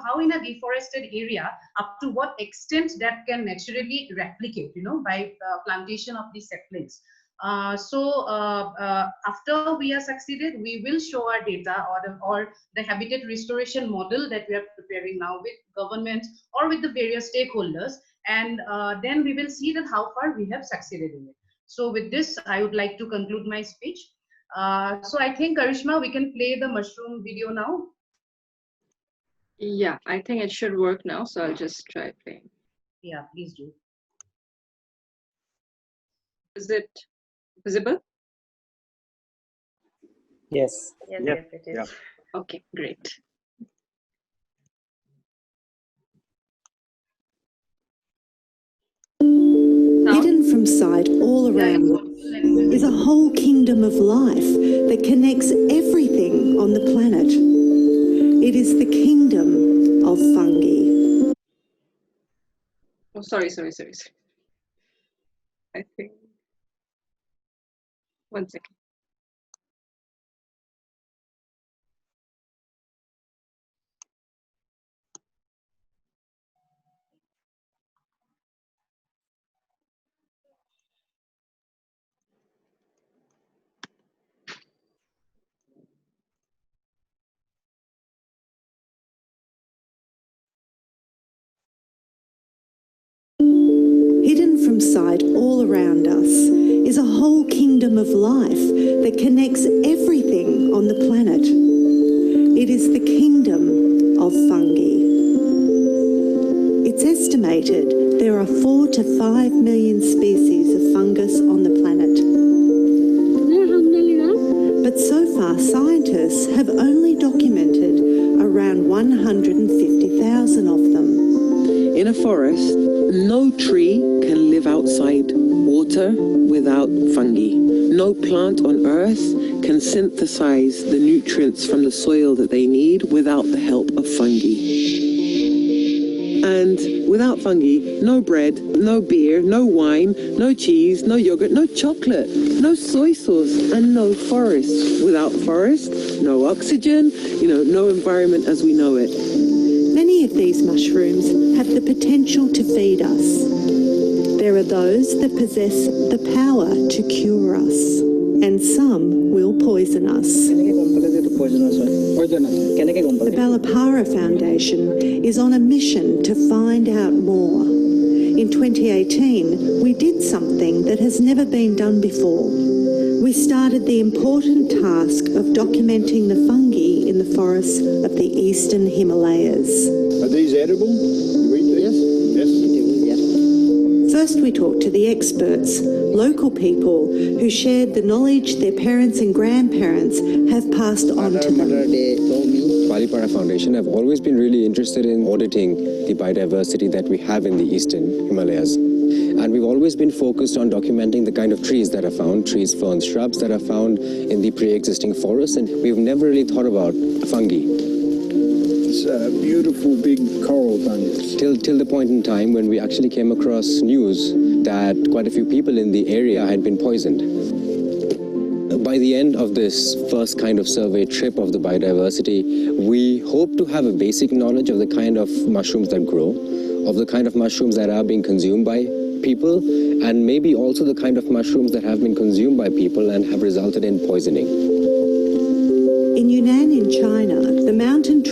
how in a deforested area, up to what extent that can naturally replicate, by plantation of these saplings. After we are succeeded, we will show our data or the habitat restoration model that we are preparing now with government or with the various stakeholders, and then we will see that how far we have succeeded in it. So with this, I would like to conclude my speech. So I think, Karishma, we can play the mushroom video now. Yeah, I think it should work now, so I'll just try playing. Yeah, please do. Is it visible? Yes. Yes, Yes. yes, it is. Yeah. Okay, great. Hidden from sight all around is a whole kingdom of life that connects everything on the planet. It is the kingdom of fungi. Oh, sorry. I think. 1 second. Hidden from sight all around us is a whole kingdom of life that connects everything on the planet. It is the kingdom of fungi. It's estimated there are 4 to 5 million species of fungus on the planet. But so far, scientists have only documented around 150,000 of them. In a forest, no tree can live outside water without fungi. No plant on earth can synthesize the nutrients from the soil that they need without the help of fungi. And without fungi, no bread, no beer, no wine, no cheese, no yogurt, no chocolate, no soy sauce, and no forest. Without forest, no oxygen, no environment as we know it. Many of these mushrooms have the potential to feed us. There are those that possess the power to cure us, and some will poison us. The Balipara Foundation is on a mission to find out more. In 2018, we did something that has never been done before. We started the important task of documenting the fungi in the forests of the eastern Himalayas. Are these edible? You eat these? Yes. First, we talked to the experts, local people who shared the knowledge their parents and grandparents have passed on to them. Balipara Foundation have always been really interested in auditing the biodiversity that we have in the eastern Himalayas. And we've always been focused on documenting the kind of trees that are found, trees, ferns, shrubs that are found in the pre-existing forests, and we've never really thought about fungi. It's a beautiful big coral fungus. Till the point in time when we actually came across news that quite a few people in the area had been poisoned. By the end of this first kind of survey trip of the biodiversity, we hope to have a basic knowledge of the kind of mushrooms that grow, of the kind of mushrooms that are being consumed by people, and maybe also the kind of mushrooms that have been consumed by people and have resulted in poisoning.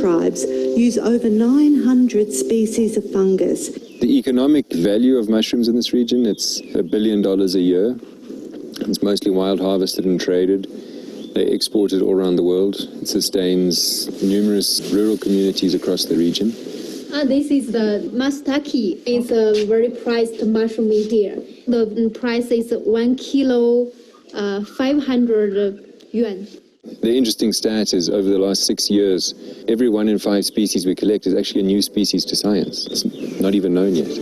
tribes use over 900 species of fungus. The economic value of mushrooms in this region, it's $1 billion a year. It's mostly wild harvested and traded. They export it all around the world. It sustains numerous rural communities across the region. This is the mastaki. It's a very priced mushroom in here. The price is 1 kilo, 500 yuan. The interesting stat is over the last 6 years, every 1 in 5 species we collect is actually a new species to science. It's not even known yet.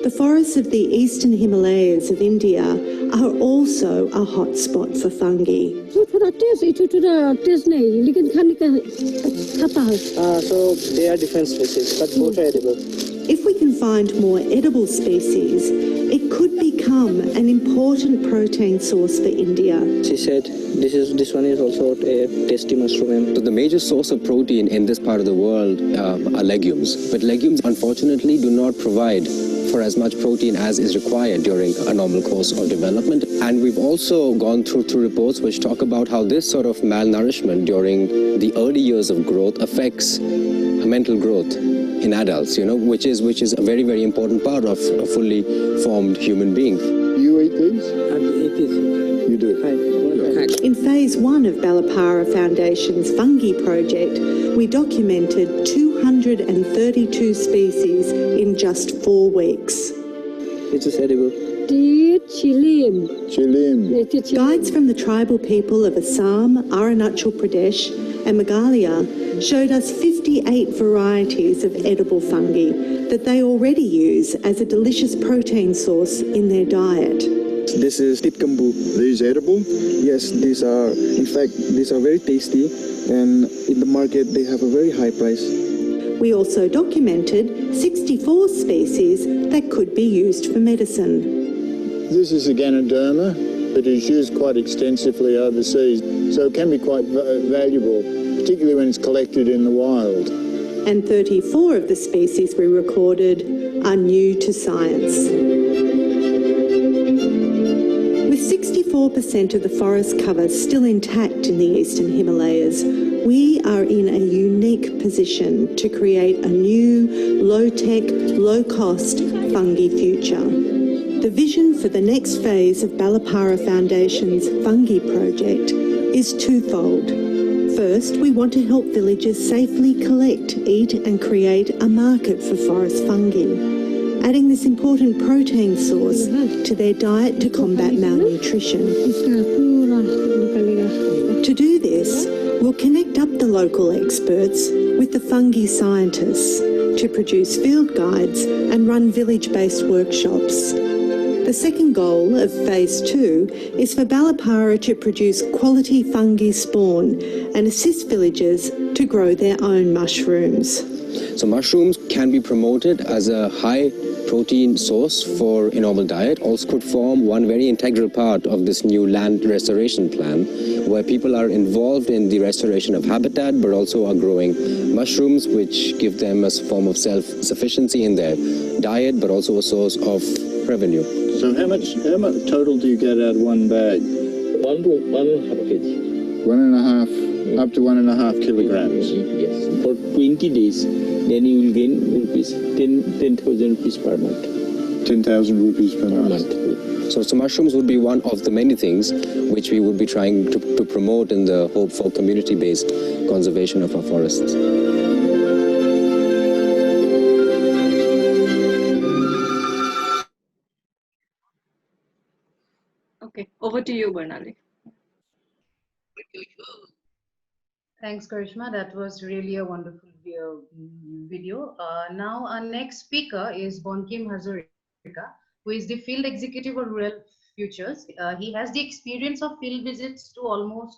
The forests of the eastern Himalayas of India are also a hotspot for fungi. So they are different species, but both are edible. If we can find more edible species, it could become an important protein source for India. She said this one is also a tasty mushroom. So the major source of protein in this part of the world are legumes. But legumes, unfortunately, do not provide for as much protein as is required during a normal course of development. And we've also gone through 2 reports which talk about how this sort of malnourishment during the early years of growth affects mental growth in adults, which is a very, very important part of a fully formed human being. You eat these? I eat this. You do? In phase 1 of Balapara Foundation's fungi project, we documented 232 species in just 4 weeks. It's edible. Chilim. Guides from the tribal people of Assam, Arunachal Pradesh and Meghalaya showed us 58 varieties of edible fungi that they already use as a delicious protein source in their diet. This is titkambu. These edible? Yes, these are very tasty, and in the market they have a very high price. We also documented 64 species that could be used for medicine. This is a Ganoderma that is used quite extensively overseas, so it can be quite valuable, particularly when it's collected in the wild. And 34 of the species we recorded are new to science. With 64% of the forest cover still intact in the eastern Himalayas, we are in a unique position to create a new, low-tech, low-cost fungi future. The vision for the next phase of Balapara Foundation's fungi project is twofold. First, we want to help villagers safely collect, eat and create a market for forest fungi, adding this important protein source to their diet to combat malnutrition. To do this, we'll connect up the local experts with the fungi scientists to produce field guides and run village-based workshops. The second goal of Phase 2 is for Balapara to produce quality fungi spawn and assist villagers to grow their own mushrooms. So mushrooms can be promoted as a high protein source for a normal diet, also could form one very integral part of this new land restoration plan, where people are involved in the restoration of habitat, but also are growing mushrooms, which give them a form of self-sufficiency in their diet, but also a source of revenue. So how much total do you get out of one bag? 1.5 kg. 1.5, up to 1.5 kilograms. Yes. For 20 days, then you will gain rupees 10,000 rupees per month. 10,000 rupees per month. So mushrooms would be one of the many things which we would be trying to promote in the hope for community-based conservation of our forests. Okay, over to you, Barnali. Thanks, Karishma. That was really a wonderful video. Now, our next speaker is Bonkim Hazarika, who is the Field Executive of Rural Futures. He has the experience of field visits to almost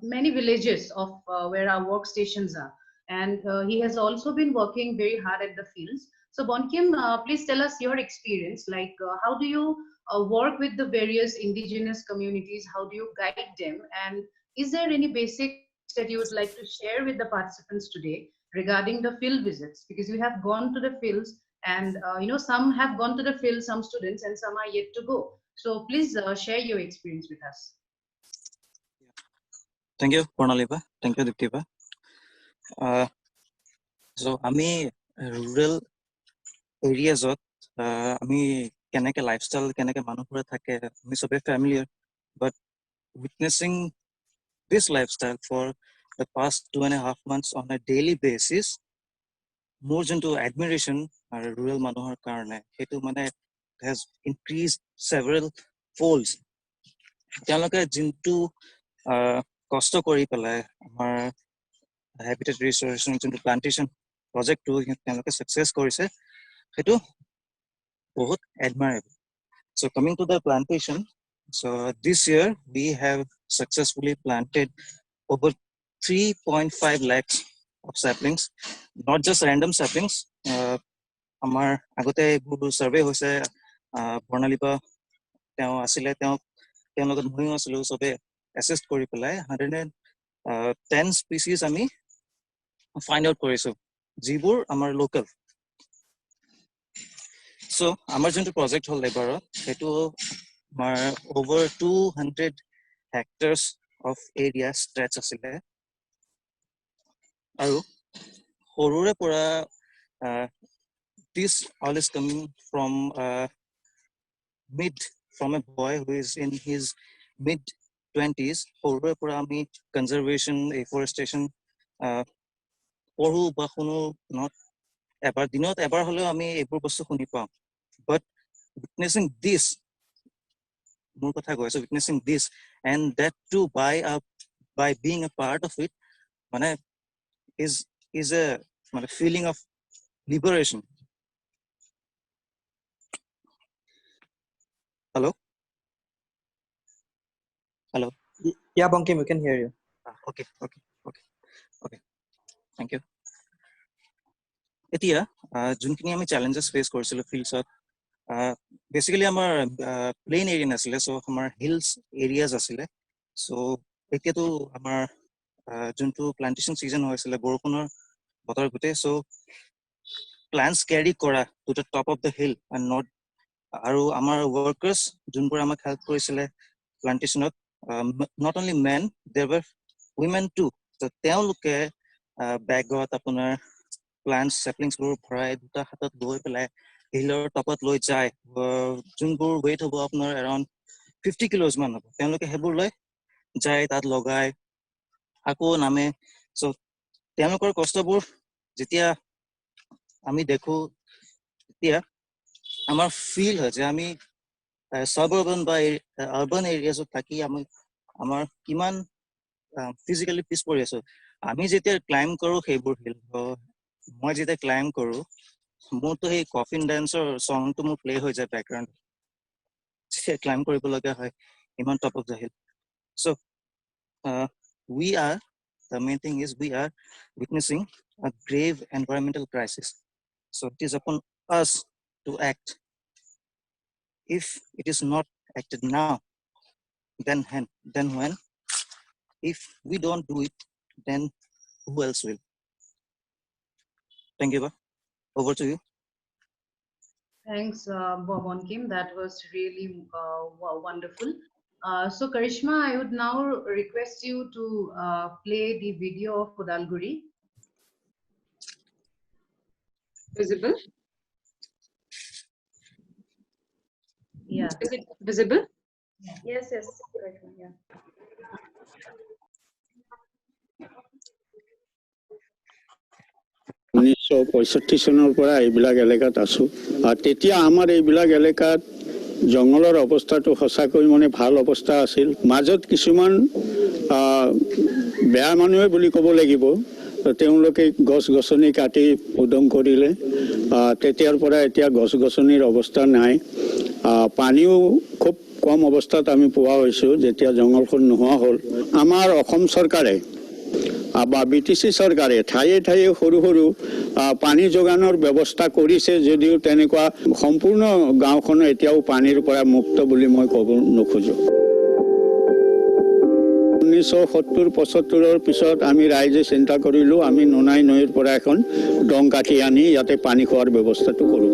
many villages of where our workstations are. And he has also been working very hard at the fields. So Bonkim, please tell us your experience. Like, how do you work with the various indigenous communities? How do you guide them? And is there any basics that you would like to share with the participants today regarding the field visits? Because you have gone to the fields, and some have gone to the field, some students, and some are yet to go. So please share your experience with us. Thank you, Barnaliba. Thank you, Diptiba. So আমি rural areas আমি কেনেকে lifestyle কেনেকে মানুহবোৰে থাকে আমি সবে familiar, but witnessing this lifestyle for the past 2.5 months on a daily basis, more into admiration rural মানুহৰ কাৰণে হেতু মানে has increased several folds. তেওঁলোকে যোনটো কষ্ট কৰি পেলাই আমাৰ habitat restoration যোনটো plantation project টো তেওঁলোকে success কৰিছে হেতু বহুত admirable. So coming to the plantation, so this year we have successfully planted over 3.5 lakhs of saplings, not just random saplings. Amar agote survey hoise Bornalipa teo asile teo logot moi asilo sobe assessed kori pelai 110 species ami find out korisu jibur amar local. So amar jonto project hol labor hetu amar over 200 hectares of area stretch asile aru horure pora this all is coming from from a boy who is in his mid 20s. Horure pora ami conservation afforestation poru ba khunu not ebar dinot ebar hole ami ebur bostu khuni pao, but witnessing this মোৰ কথা কৈছো witnessing this and that too by being a part of it মানে is a মানে feeling of liberation. Hello. Yeah, Bankim, we can hear you. Okay. Thank you. Etia junkhini ami challenges face korisilo fields basically amar plain area nasile, so amar hills areas asile. So etia to amar juntu plantation season hoisile borokunor botor gute, so plants carry kora to the top of the hill and not aru amar workers junpur amak help korisile plantation not only men, there were women too. So তেওঁলোকে বেগত আপোনাৰ plants saplings বোৰ ভৰাই দুটা হাতত লৈ পেলাই হিলৰ টপত লৈ যায় যোনবোৰ weight হ'ব আপোনাৰ around 50 kilos মান হ'ব, তেওঁলোকে হেবোৰ লৈ যায় তাত লগাই আকৌ নামে. so তেওঁলোকৰ কষ্টবোৰ যেতিয়া আমি দেখো তেতিয়া আমাৰ ফিল হয় যে আমি suburban বা urban areas থাকি আমি আমাৰ কিমান physically পিছ পৰি আছো. আমি যেতিয়া ক্লাইম্ব কৰো সেইবোৰ হিল, মই যেতিয়া ক্লাইম্ব কৰো মোৰতো সেই কফিন ডান্সৰ সংটো মোৰ প্লে হৈ যায় বেকগ্ৰাউণ্ড যেতিয়া ক্লাইম্ব কৰিব লগা হয় ইমান top of the hill. So the main thing is we are witnessing a grave environmental crisis. So it is upon us to act. If it is not acted now, then when? If we don't do it, then who else will? Thank you. Over to you. Thanks, Bankim. That was really wonderful. So Karishma, I would now request you to play the video of Kodalguri. Visible? Yeah. Is it visible? Yes. Karishma, yeah. চনৰ পৰা এইবিলাক এলেকাত আছো আৰু তেতিয়া আমাৰ এইবিলাক এলেকাত জংগলৰ অৱস্থাটো সঁচাকৈ মানে ভাল অৱস্থা আছিল. মাজত কিছুমান বেয়া মানুহে বুলি ক'ব লাগিব, তেওঁলোকে গছ গছনি কাটি উদং কৰিলে, তেতিয়াৰ পৰা এতিয়া গছ গছনিৰ অৱস্থা নাই. পানীও খুব কম অৱস্থাত আমি পোৱা হৈছো যেতিয়া জংগলখন নোহোৱা হ'ল. আমাৰ অসম চৰকাৰে বা বিটিসি চৰকাৰে ঠায়ে ঠায়ে সৰু সৰু পানী যোগানৰ ব্যৱস্থা কৰিছে যদিও তেনেকুৱা সম্পূৰ্ণ গাঁওখন এতিয়াও পানীৰ পৰা মুক্ত বুলি মই ক'ব নোখোজো. 1970-75 পিছত আমি ৰাইজে চিন্তা কৰিলো আমি নোনাই নৈৰ পৰা এখন ডং কাটি আনি ইয়াতে পানী খোৱাৰ ব্যৱস্থাটো কৰো.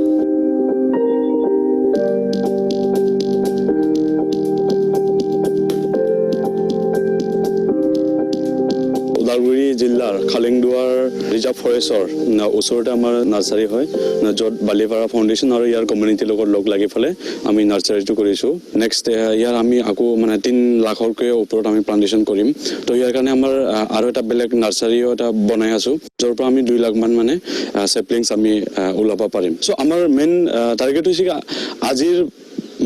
ওদালগুৰি জিলাৰ খালিংদুৱাৰ ৰিজাৰ্ভ ফৰেষ্টৰ ওচৰতে আমাৰ নাৰ্চাৰী হয় য'ত বালিপাৰা ফাউণ্ডেশ্যন আৰু ইয়াৰ কমিউনিটিৰ লগত লগ লাগি পেলাই আমি নাৰ্চাৰীটো কৰিছোঁ নেক্সট ইয়াৰ আমি আকৌ মানে 3 লাখতকৈ ওপৰত আমি প্লান্টেশ্যন কৰিম তো ইয়াৰ কাৰণে আমাৰ আৰু এটা বেলেগ নাৰ্চাৰীও এটা বনাই আছোঁ য'ৰ পৰা আমি 2 লাখ মান মানে চেপলিংছ আমি ওলাব পাৰিম চ' আমাৰ মেইন টাৰ্গেট হৈছে আজিৰ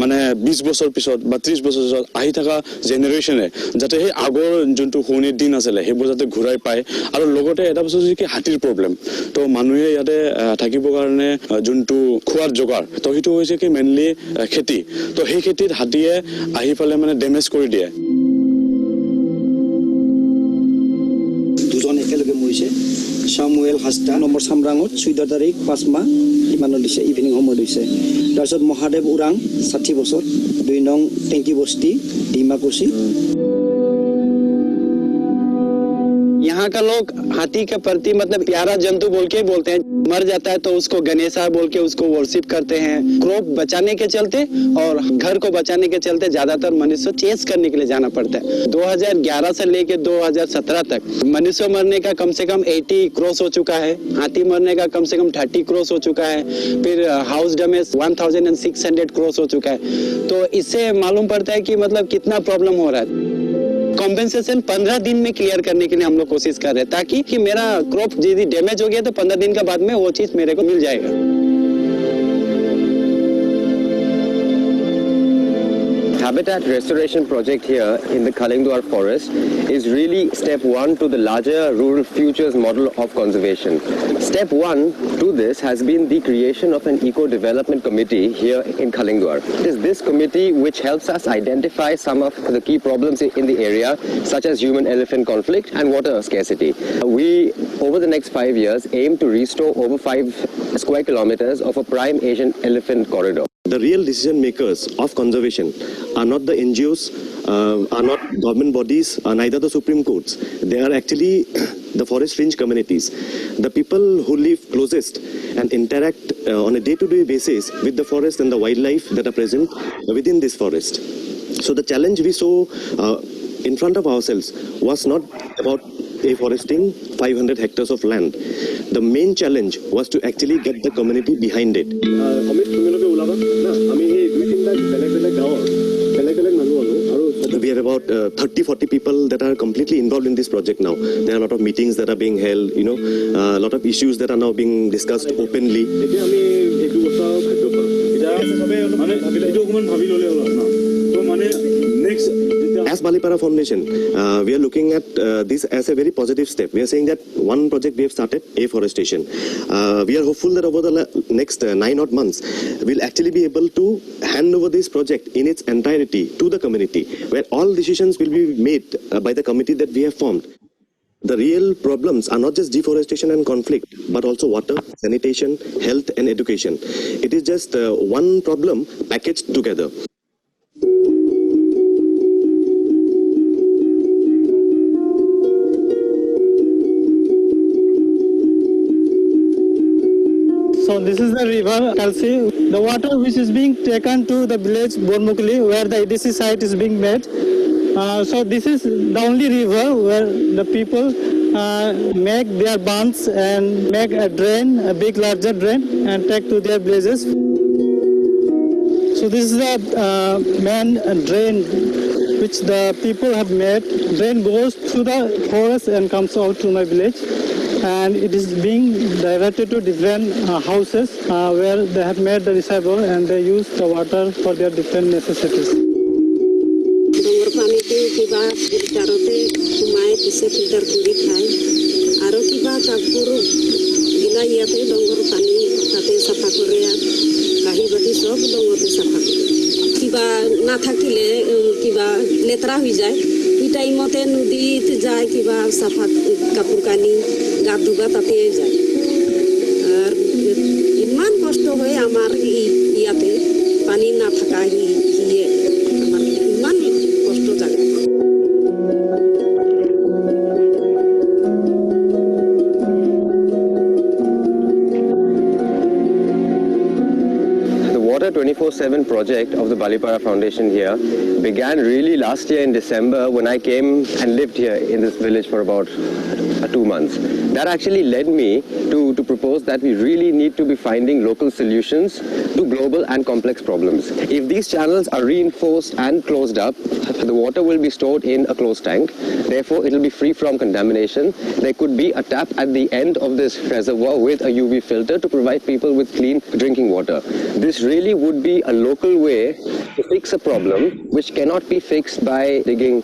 মানে 20 বছৰ পিছত বা 30 বছৰ পিছত আহি থকা জেনেৰেশ্যনে যাতে সেই আগৰ যোনটো শুৱনিৰ দিন আছিলে সেইবোৰ যাতে ঘূৰাই পায় আৰু লগতে এটা বস্তু হৈছে কি হাতীৰ প্ৰব্লেম তো মানুহে ইয়াতে থাকিবৰ কাৰণে যোনটো খোৱাৰ যোগাৰ তো সেইটো হৈছে কি মেইনলি খেতি তো সেই খেতিত হাতীয়ে আহি পেলাই মানে ডেমেজ কৰি দিয়ে দুজন একেলগে মৰিছে সামুৱেল হাস্তা নম্বৰ সামৰাঙত 14 তাৰিখ 5 মাহ ইমানত দিছে ইভিনিং সময় দিছে তাৰপিছত মহাদেৱ উৰাং 60 বছৰ 2 নং টেংকি বস্তি ডিমাকুছি यहाँ का लोग हाथी के प्रति मतलब प्यारा जंतु बोल के बोलते हैं मर जाता है तो उसको गणेशा बोल के उसको वर्शिप करते हैं क्रॉप बचाने के चलते और घर को बचाने के चलते ज्यादातर मनुष्य चेस करने के लिए जाना पड़ता है 2011 से लेके 2017 तक मनुष्य मरने का कम से कम 80 क्रॉस हो चुका है हाथी मरने का कम से कम 30 क्रॉस हो चुका है फिर हाउस डैमेज 1600 क्रॉस हो चुका है तो इससे मालूम पड़ता है कि मतलब कितना प्रॉब्लम हो रहा है कॉम्पेंसेशन 15 दिन में क्लियर करने के लिए हम लोग कोशिश कर रहे हैं ताकि कि मेरा क्रॉप यदि डैमेज हो गया तो 15 दिन के बाद में वो चीज मेरे को मिल जाएगा Habitat restoration project here in the Kalingduar forest is really step 1 to the larger rural futures model of conservation. Step 1 to this has been the creation of an eco-development committee here in Kalingduar. It is this committee which helps us identify some of the key problems in the area such as human-elephant conflict and water scarcity. We, over the next 5 years, aim to restore over 5 square kilometers of a prime Asian elephant corridor. The real decision makers of conservation are not the NGOs, are not government bodies, are neither the Supreme Courts. They are actually the forest fringe communities, the people who live closest and interact on a day-to-day basis with the forest and the wildlife that are present within this forest. So the challenge we saw in front of ourselves was not about afforesting 500 hectares of land. The main challenge was to actually get the community behind it. We have about 30-40 people that are completely involved in this project now. There are a lot of meetings that are being held, you know, a lot of issues that are now being discussed openly. As Balipara Foundation, we are looking at this as a very positive step. We are saying that one project we have started, afforestation. We are hopeful that over the next 9 odd months, we'll actually be able to hand over this project in its entirety to the community, where all decisions will be made by the committee that we have formed. The real problems are not just deforestation and conflict, but also water, sanitation, health and education. It is just one problem packaged together. So this is the river Kalsi. The water which is being taken to the village Bormukli where the EDC site is being made. So this is the only river where the people make their bunds and make a drain, a big larger drain and take to their villages. So this is the main drain which the people have made. Drain goes through the forest and comes out to my village. And it is being diverted to different houses where they have made the reservoir and they use the water for their different necessities. টাইমতে নদীত যায় কিবা সাফা কাপোৰ কানি গা ধুবা তাতে যায় আর ইমান কষ্ট হয় আমার ইয়াতে পানী নাথাকা আমার ইমান কষ্ট জায়গা Water 24/7 project of the Balipara Foundation here began really last year in December when I came and lived here in this village for about 2 months. that actually led me to propose that we really need to be finding local solutions to global and complex problems. If these channels are reinforced and closed up, the water will be stored in a closed tank. Therefore, it will be free from contamination. There could be a tap at the end of this reservoir with a UV filter to provide people with clean drinking water. This really would be a local way to fix a problem which cannot be fixed by digging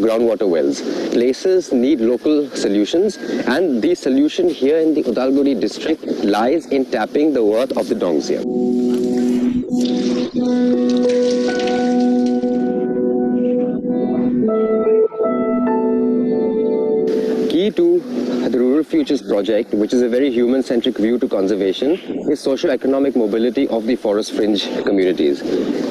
groundwater wells. Places need local solutions, and the solution here in the Udalguri district lies in tapping the worth of the Dongsia. Key to the Rural Futures Project, which is a very human-centric view to conservation, is socio-economic mobility of the forest fringe communities.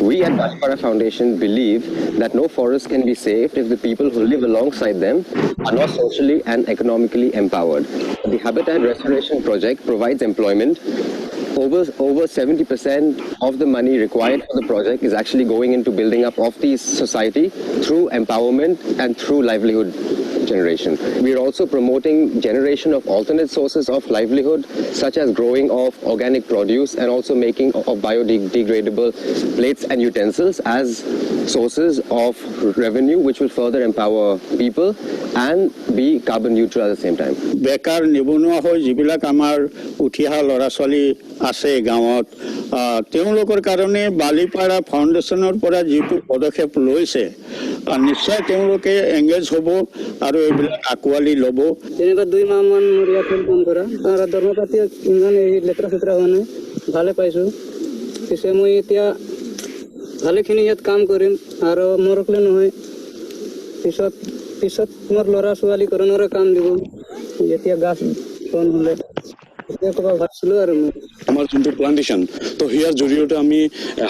We at Balipara Foundation believe that no forest can be saved if the people who live alongside them are not socially and economically empowered. The Habitat Restoration Project provides employment. Over 70% of the money required for the project is actually going into building up of the society through empowerment and through livelihood generation. We are also promoting generation of alternate sources of livelihood, such as growing of organic produce and also making of biodegradable plates and utensils as sources of revenue, which will further empower people and be carbon neutral at the same time. বেকাৰ নিবনুৱা হৈ যিবিলাক আমাৰ উঠি অহা ল'ৰা ছোৱালী আছে গাঁৱত তেওঁলোকৰ কাৰণে বালিপাৰা ফাউণ্ডেশ্যনৰ পৰা যিটো পদক্ষেপ লৈছে নিশ্চয় তেওঁলোকে এংগেজ হ'ব আৰু এইবিলাক আঁকোৱালি ল'ব। যেনেকুৱা 2 মাহমান মোৰ ইয়াত কাম কৰা আৰু দৰমহা পাতি ইমান লেতেৰা চেতেৰা হোৱা নাই, ভালে পাইছোঁ। পিছে মই এতিয়া ভালেখিনি ইয়াত কাম কৰিম আৰু মোৰ অকলে নহয়, পিছত মোৰ ল'ৰা ছোৱালী কৰণৰে কাম দিব। এতিয়া গাছ বন হ'লে আমাৰ যোনটো প্লান্টেশ্যন তো হিয়াৰ জৰিয়তে আমি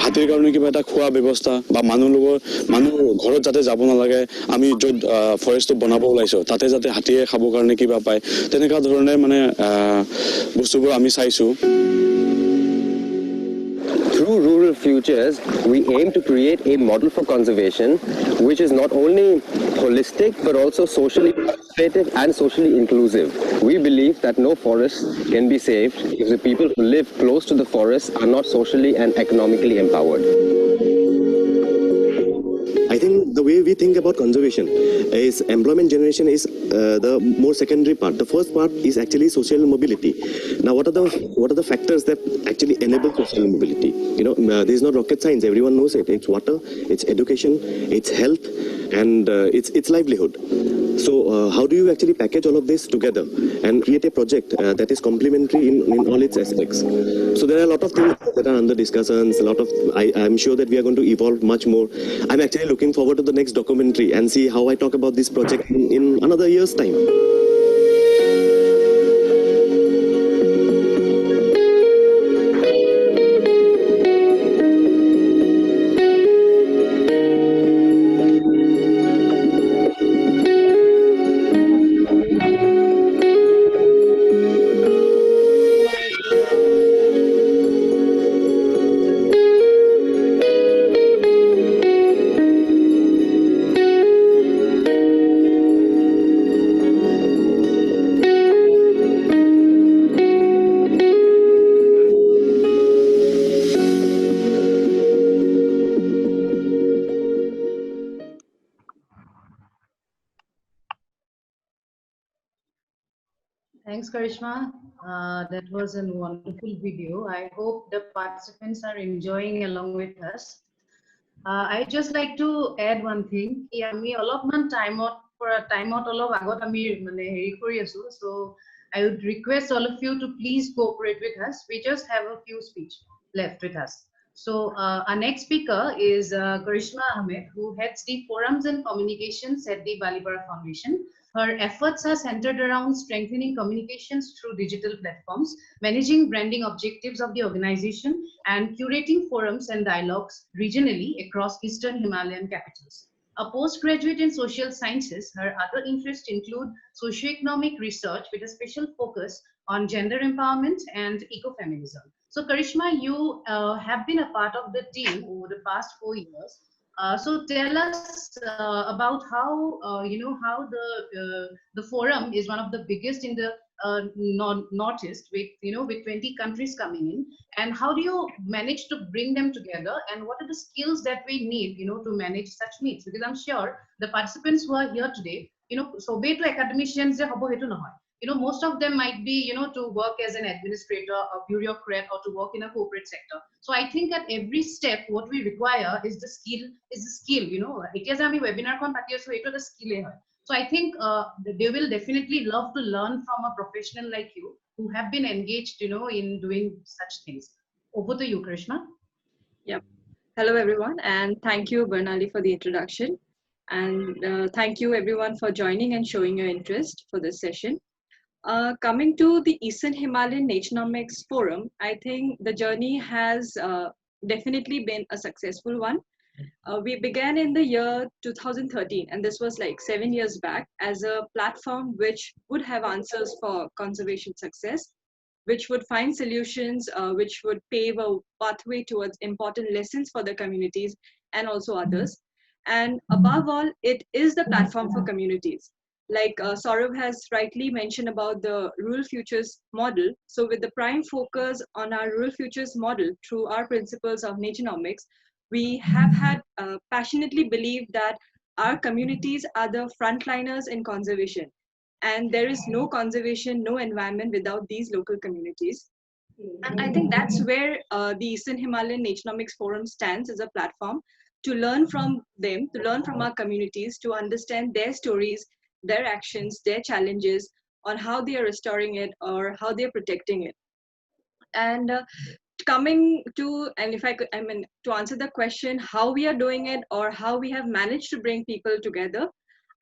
হাতীৰ কাৰণে কিবা এটা খোৱা ব্যৱস্থা বা মানুহ ঘৰত যাতে যাব নালাগে, আমি য'ত ফৰেষ্টটো বনাব ওলাইছোঁ তাতে যাতে হাতীয়ে খাবৰ কাৰণে কিবা পায়, তেনেকুৱা ধৰণে মানে বস্তুবোৰ আমি চাইছোঁ। Through Rural Futures, we aim to create a model for conservation which is not only holistic but also socially participative and socially inclusive. We believe that no forest can be saved if the people who live close to the forest are not socially and economically empowered. I think the way we think about conservation is employment generation is the more secondary part. The first part is actually social mobility. Now, what are the factors that actually enable social mobility? You know, this is not rocket science. Everyone knows it. It's water, it's education, it's health, and it's livelihood. So how do you actually package all of this together and create a project that is complementary in all its aspects? So there are a lot of things that are under discussions. I'm sure that we are going to evolve much more. I'm actually looking forward to the next documentary and see how I talk about this project in another year's time. Thanks, Karishma. That was a wonderful video. I hope the participants are enjoying along with us. I'd just like to add one thing. আমি অলপমান টাইমত অলপ আগত আমি মানে হেৰি কৰি আছো, so I would request all of you to please cooperate with us. We just have a few speech left with us. So our next speaker is Karishma Ahmed, who heads the Forums and Communications at the Balipara Foundation. Her efforts are centered around strengthening communications through digital platforms, managing branding objectives of the organization, and curating forums and dialogues regionally across Eastern Himalayan capitals. A postgraduate in social sciences, her other interests include socioeconomic research with a special focus on gender empowerment and ecofeminism. So Karishma, you have been a part of the team over the past 4 years. So tell us about how how the forum is one of the biggest in the Northeast, with with 20 countries coming in, and how do you manage to bring them together, and what are the skills that we need to manage such meets? Because I'm sure the participants who are here today, so be to academicians, most of them might be to work as an administrator, a bureaucrat, or to work in a corporate sector. So I think at every step what we require is the skill. It is a webinar kon pati aso, eto the skill hai. So I think they will definitely love to learn from a professional like you who have been engaged in doing such things. Over to you, Krishna. Yep. Hello everyone, and thank you Bernali for the introduction, and thank you everyone for joining and showing your interest for this session. Coming to the Eastern Himalayan Naturenomics Forum, I think the journey has definitely been a successful one. We began in the year 2013, and this was like 7 years back, as a platform which would have answers for conservation success, which would find solutions, which would pave a pathway towards important lessons for the communities and also others. And above all, it is the platform for communities. Like Saurav has rightly mentioned about the Rural Futures model. So with the prime focus on our Rural Futures model through our principles of naturenomics, we have had passionately believed that our communities are the frontliners in conservation. And there is no conservation, no environment without these local communities. And I think that's where the Eastern Himalayan Naturenomics Forum stands as a platform to learn from them, to learn from our communities, to understand their stories, their actions, their challenges on how they are restoring it or how they're protecting it. And coming to, and if I could, to answer the question, how we are doing it or how we have managed to bring people together,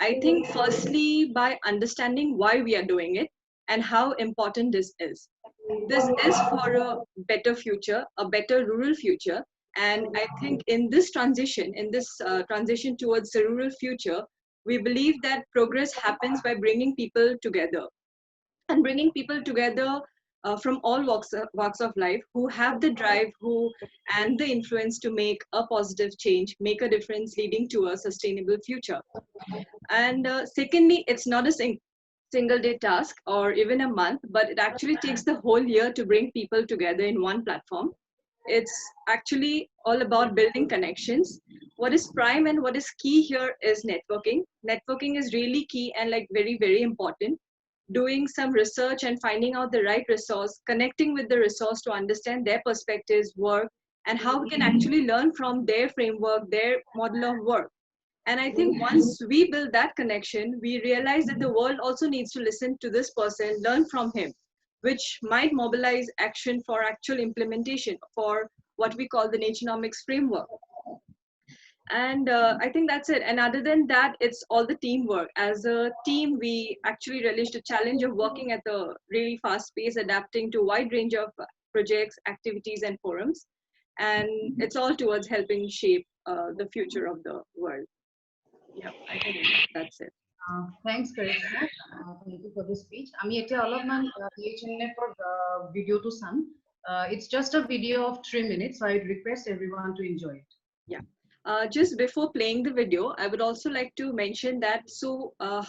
I think firstly by understanding why we are doing it and how important this is. This is for a better future, a better rural future. And I think in this transition, transition towards the rural future, we believe that progress happens by bringing people together, and bringing people together from all walks of life who have the drive and the influence to make a positive change, make a difference, leading to a sustainable future. And secondly, it's not a single day task or even a month, but it actually takes the whole year to bring people together in one platform. It's actually all about building connections. What is prime and what is key here is networking. Networking is really key and like very, very important. Doing some research and finding out the right resource, connecting with the resource to understand their perspectives, work, and how we can actually learn from their framework, their model of work. And I think once we build that connection, we realize that the world also needs to listen to this person, learn from him, which might mobilize action for actual implementation for what we call the Naturenomics framework. And I think that's it. And other than that, it's all the teamwork. As a team, we actually relished the challenge of working at a really fast pace, adapting to a wide range of projects, activities, and forums. And it's all towards helping shape the future of the world. Yeah, I think that's it. Thanks, Krishna. Thank you for the speech. আমি এটা অলপমান PHNF video to some. It's just a video of 3 minutes, so I'd request everyone to enjoy it. Yeah. Just before playing the video, I would also like to mention that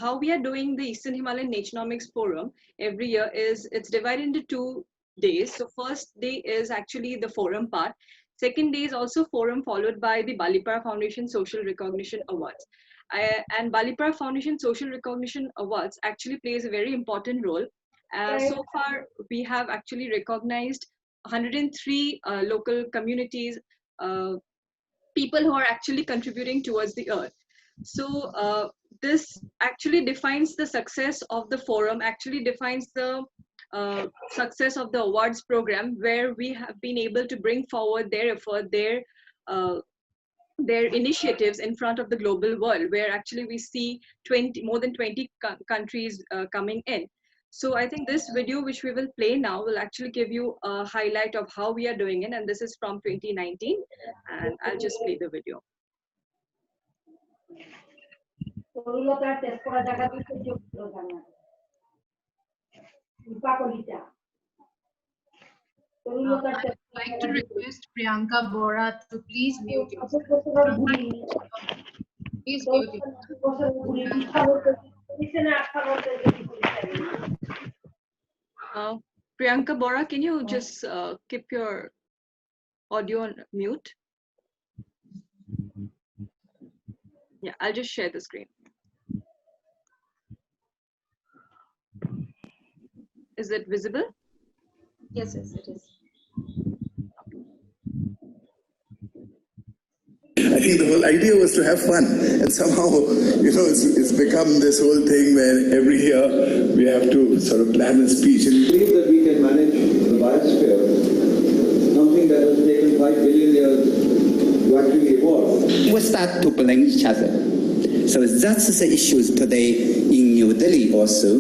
how we are doing the Eastern Himalayan Naturenomics Forum every year is it's divided into 2 days. So first day is actually the forum part. Second day is also forum, followed by the Balipara Foundation Social Recognition Awards. And Balipara Foundation Social Recognition Awards actually plays a very important role. So far, we have actually recognized 103 local communities, people who are actually contributing towards the earth. So this actually defines the success of the forum, actually defines the success of the awards program, where we have been able to bring forward their effort, their initiatives in front of the global world, where actually we see more than 20 countries coming in. So I think this video, which we will play now, will actually give you a highlight of how we are doing it. And this is from 2019. And I'll just play the video. like to request Priyanka Bora to please mute yourself. Please mute yourself. Priyanka Bora, can you just keep your audio on mute? Yeah, I'll just share the screen. Is it visible? Yes, yes, it is. I think the whole idea was to have fun, and somehow, it's become this whole thing where every year we have to sort of plan a speech. I believe that we can manage the biosphere, something that has taken 5 billion years to actually evolve. We start to blame each other. So that's the issues today in New Delhi also.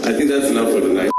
I think that's enough for tonight.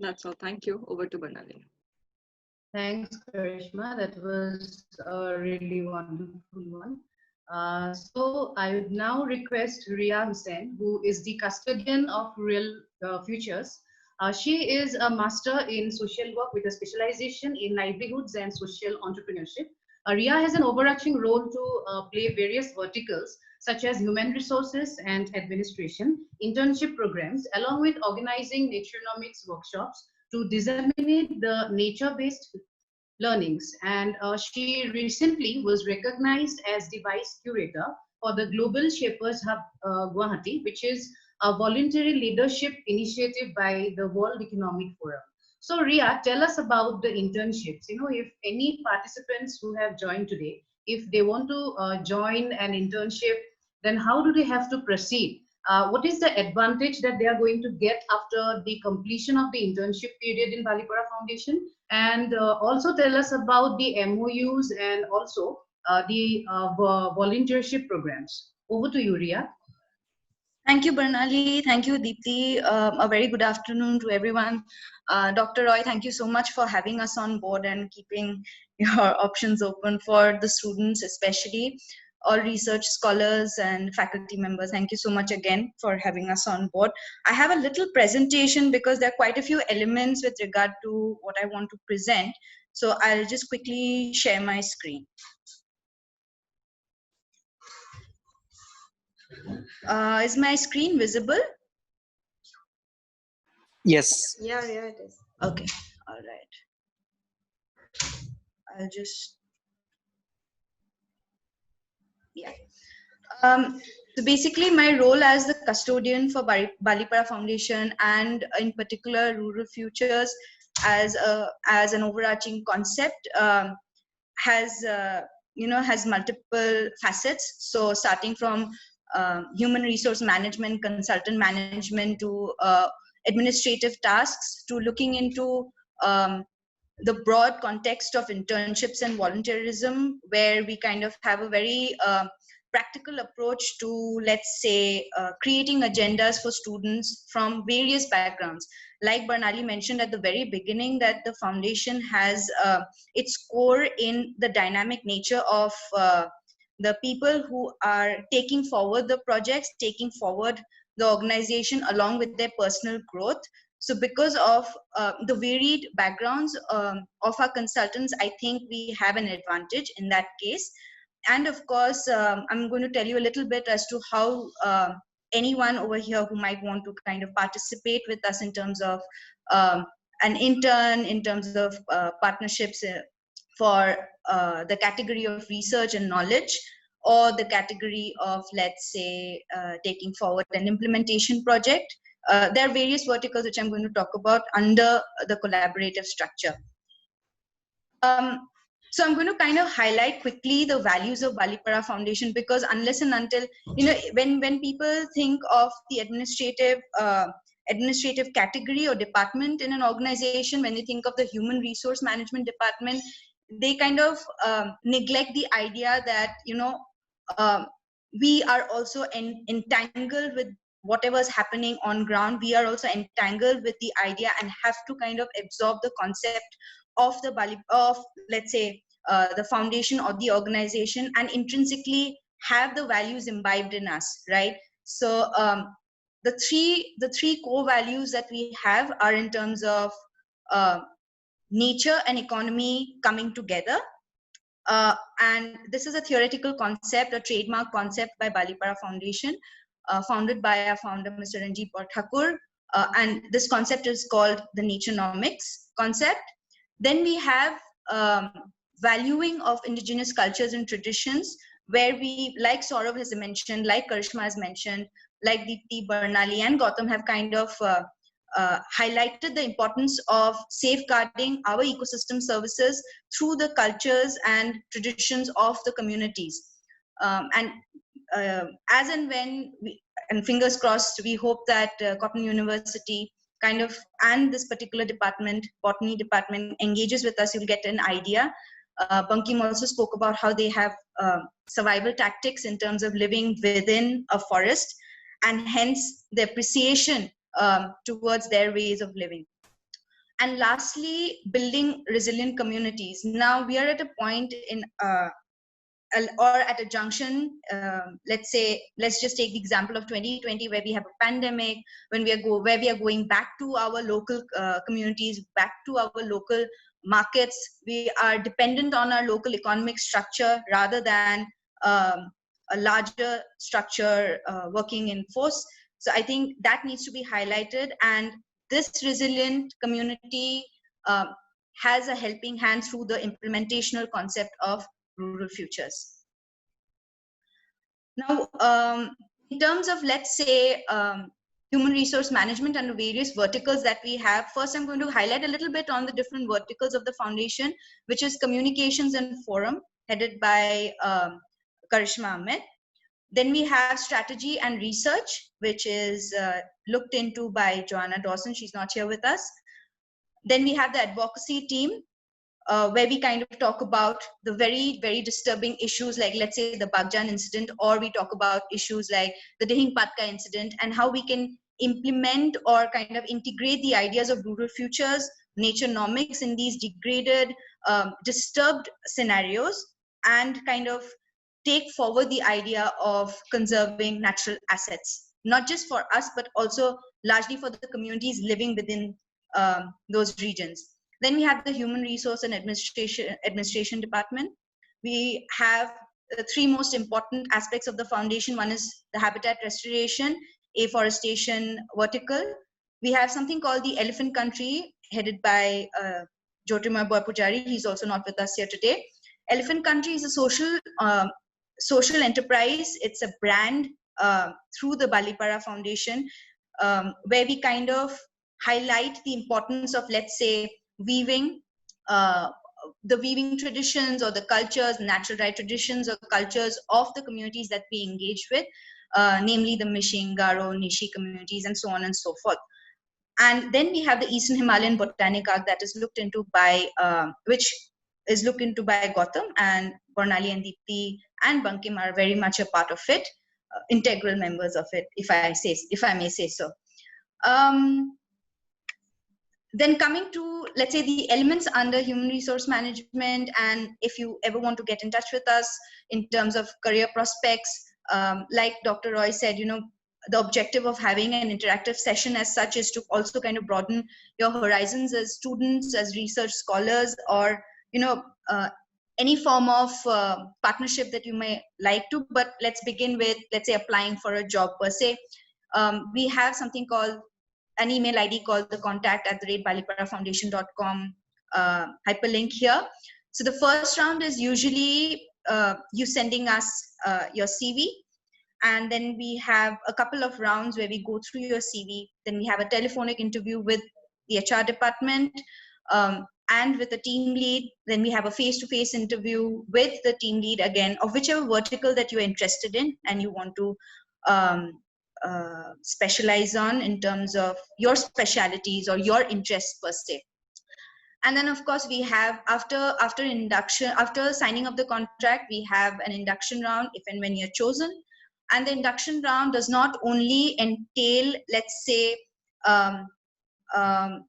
That's all. Thank you. Over to Barnali. Thanks, Karishma. That was a really wonderful one. So I would now request Ria Hussain, who is the custodian of Real Futures. She is a master in social work with a specialization in livelihoods and social entrepreneurship. Ria has an overarching role to play various verticals such as human resources and administration, internship programs, along with organizing naturenomics workshops to disseminate the nature-based learnings. And she recently was recognized as the Vice Curator for the Global Shapers Hub Guwahati, which is a voluntary leadership initiative by the World Economic Forum. So Ria, tell us about the internships. If any participants who have joined today, if they want to join an internship, then how do they have to proceed? what is the advantage that they are going to get after the completion of the internship period in Balipara Foundation, and also tell us about the MOUs and also the volunteership programs. Over to you, Ria. Thank you, Bernali. Thank you, Deepti. A very good afternoon to everyone. Dr. Roy, thank you so much for having us on board and keeping your options open for the students, especially all research scholars and faculty members. Thank you so much again for having us on board. I have a little presentation because there are quite a few elements with regard to what I want to present. So I'll just quickly share my screen. Is my screen visible? Yes. Yeah, it is. Okay, all right. I'll just, yeah. So basically my role as the custodian for Balipara Foundation, and in particular Rural Futures as an overarching concept, has multiple facets. So starting from human resource management, consultant management, to administrative tasks, to looking into the broad context of internships and volunteerism, where we kind of have a very practical approach to, let's say, creating agendas for students from various backgrounds. Like Bernali mentioned at the very beginning, that the foundation has its core in the dynamic nature of the people who are taking forward the projects, taking forward the organization along with their personal growth. So because of the varied backgrounds of our consultants, I think we have an advantage in that case. And of course, I'm going to tell you a little bit as to how anyone over here who might want to kind of participate with us in terms of an intern, in terms of partnerships for the category of research and knowledge, or the category of, let's say, taking forward an implementation project. There are various verticals which I'm going to talk about under the collaborative structure. So I'm going to kind of highlight quickly the values of Balipara Foundation, because unless and until, when people think of the administrative category or department in an organization, when they think of the human resource management department, they kind of neglect the idea that, we are also entangled with whatever's happening on ground. We are also entangled with the idea and have to kind of absorb the concept of let's say, the foundation or the organization, and intrinsically have the values imbibed in us, right? So the three core values that we have are in terms of nature and economy coming together. And this is a theoretical concept, a trademark concept by Balipara Foundation, founded by our founder, Mr. Ranjit Kaur Thakur. And this concept is called the Naturenomics concept. Then we have valuing of indigenous cultures and traditions, where we, like Saurav has mentioned, like Karishma has mentioned, like Deepti, Bernali, and Gautam have kind of highlighted the importance of safeguarding our ecosystem services through the cultures and traditions of the communities. And as and when, and fingers crossed, we hope that Cotton University kind of, and this particular department, botany department, engages with us, you'll get an idea. Bankim also spoke about how they have survival tactics in terms of living within a forest, and hence the appreciation towards their ways of living. And lastly, building resilient communities. Now we are at a point in, or at a junction, let's just take the example of 2020, where we have a pandemic, where we are going back to our local communities, back to our local markets. We are dependent on our local economic structure rather than a larger structure working in force. So I think that needs to be highlighted, and this resilient community has a helping hand through the implementational concept of Rural Futures. Now, in terms of, let's say, human resource management and the various verticals that we have, first I'm going to highlight a little bit on the different verticals of the foundation, which is communications and forum, headed by Karishma Ahmed. Then we have strategy and research, which is looked into by Joanna Dawson. She's not here with us. Then we have the advocacy team, where we kind of talk about the very, very disturbing issues, like let's say the Bagjan incident, or we talk about issues like the Dihing Patka incident, and how we can implement or kind of integrate the ideas of rural futures, naturenomics in these degraded, disturbed scenarios, and kind of take forward the idea of conserving natural assets, not just for us, but also largely for the communities living within those regions. Then we have the Human Resource and Administration Department. We have the three most important aspects of the foundation. One is the habitat restoration, afforestation vertical. We have something called the Elephant Country, headed by Jyotirmoy Pujari. He's also not with us here today. Elephant Country is a social enterprise. It's a brand through the Balipara Foundation, where we kind of highlight the importance of, let's say, weaving, the weaving traditions or the cultures, natural right traditions or cultures of the communities that we engage with, namely the Mishing, Garo, Nishi communities, and so on and so forth. And then we have the Eastern Himalayan Botanic Arc that is looked into by, which is looked into by Gautam, and Barnali and Deepti and Bankim are very much a part of it, integral members of it, if I may say so. Then coming to, let's say, the elements under human resource management, and if you ever want to get in touch with us in terms of career prospects, like Dr. Roy said, you know, the objective of having an interactive session as such is to also kind of broaden your horizons as students, as research scholars, or, you know, any form of partnership that you may like to. But let's begin with, let's say, applying for a job per se. We have something called an email ID called the contact@baliparafoundation.com hyperlink here. So the first round is usually you sending us your CV. And then we have a couple of rounds where we go through your CV. Then we have a telephonic interview with the HR department and with the team lead. Then we have a face-to-face interview with the team lead again, of whichever vertical that you're interested in and you want to specialize on in terms of your specialities or your interests per se. And then of course we have after induction, after signing of the contract, we have an induction round if and when you're chosen. And the induction round does not only entail, let's say,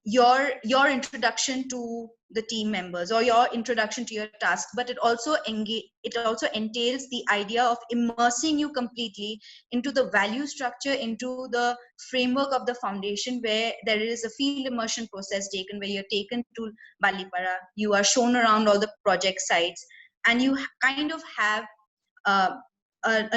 your introduction to the team members or your introduction to your task, but it also entails the idea of immersing you completely into the value structure, into the framework of the foundation, where there is a field immersion process taken, where you're taken to Balipara, you are shown around all the project sites, and you kind of have a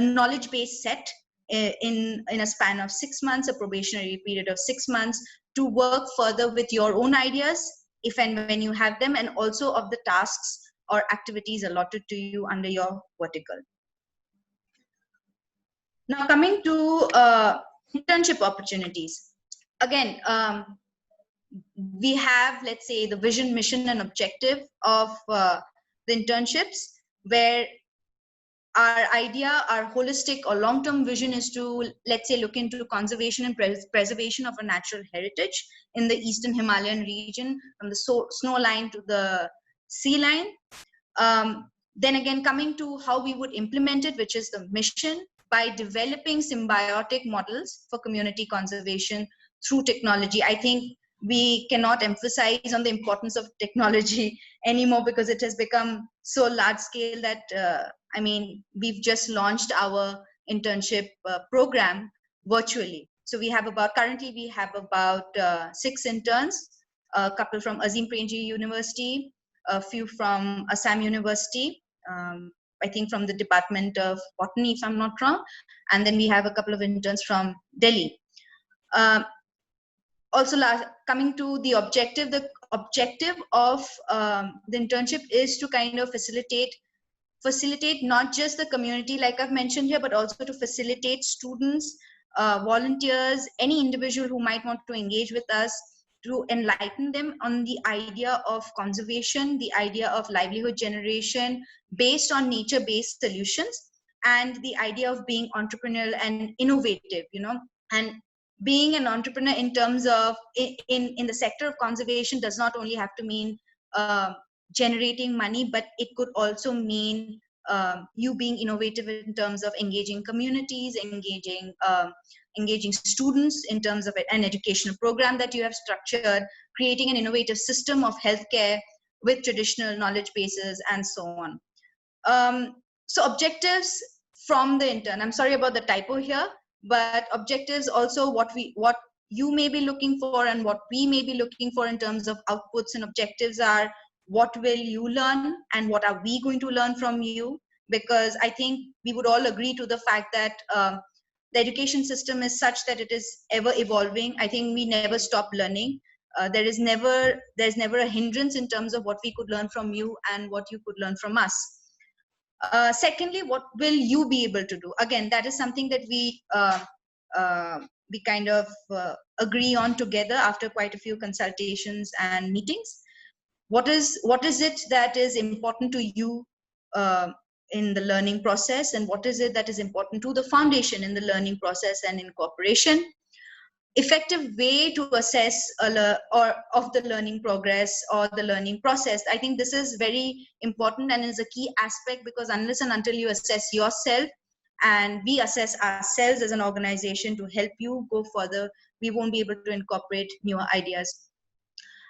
knowledge base set in a span of 6 months, a probationary period of 6 months, to work further with your own ideas, if and when you have them, and also of the tasks or activities allotted to you under your vertical. Now coming to internship opportunities. Again, we have, let's say, the vision, mission, and objective of the internships, where our idea, our holistic or long-term vision is to, let's say, look into conservation and preservation of a natural heritage in the Eastern Himalayan region, from the snow line to the sea line. Then again, coming to how we would implement it, which is the mission, by developing symbiotic models for community conservation through technology. I think we cannot emphasize on the importance of technology anymore, because it has become so large scale that, I mean, we've just launched our internship program virtually. So we have currently we have about 6 interns, a couple from Azim Premji University, a few from Assam University, I think from the Department of Botany, if I'm not wrong. And then we have a couple of interns from Delhi. Also, coming to the objective of the internship is to kind of facilitate not just the community, like I've mentioned here, but also to facilitate students, volunteers, any individual who might want to engage with us, to enlighten them on the idea of conservation, the idea of livelihood generation based on nature-based solutions, and the idea of being entrepreneurial and innovative, and being an entrepreneur in terms of in the sector of conservation does not only have to mean generating money, but it could also mean you being innovative in terms of engaging communities, engaging students in terms of an educational program that you have structured, creating an innovative system of healthcare with traditional knowledge bases, and so on. So objectives from the intern, I'm sorry about the typo here, but objectives also what you may be looking for and what we may be looking for in terms of outputs and objectives are what will you learn and what are we going to learn from you, because I think we would all agree to the fact that the education system is such that it is ever evolving. I think we never stop learning. There's never a hindrance in terms of what we could learn from you and what you could learn from us. Secondly, what will you be able to do? Again, that is something that we kind of agree on together after quite a few consultations and meetings. What is it that is important to you in the learning process, and what is it that is important to the foundation in the learning process and incorporation? Effective way to assess of the learning progress or the learning process. I think this is very important and is a key aspect, because unless and until you assess yourself and we assess ourselves as an organization to help you go further, we won't be able to incorporate newer ideas.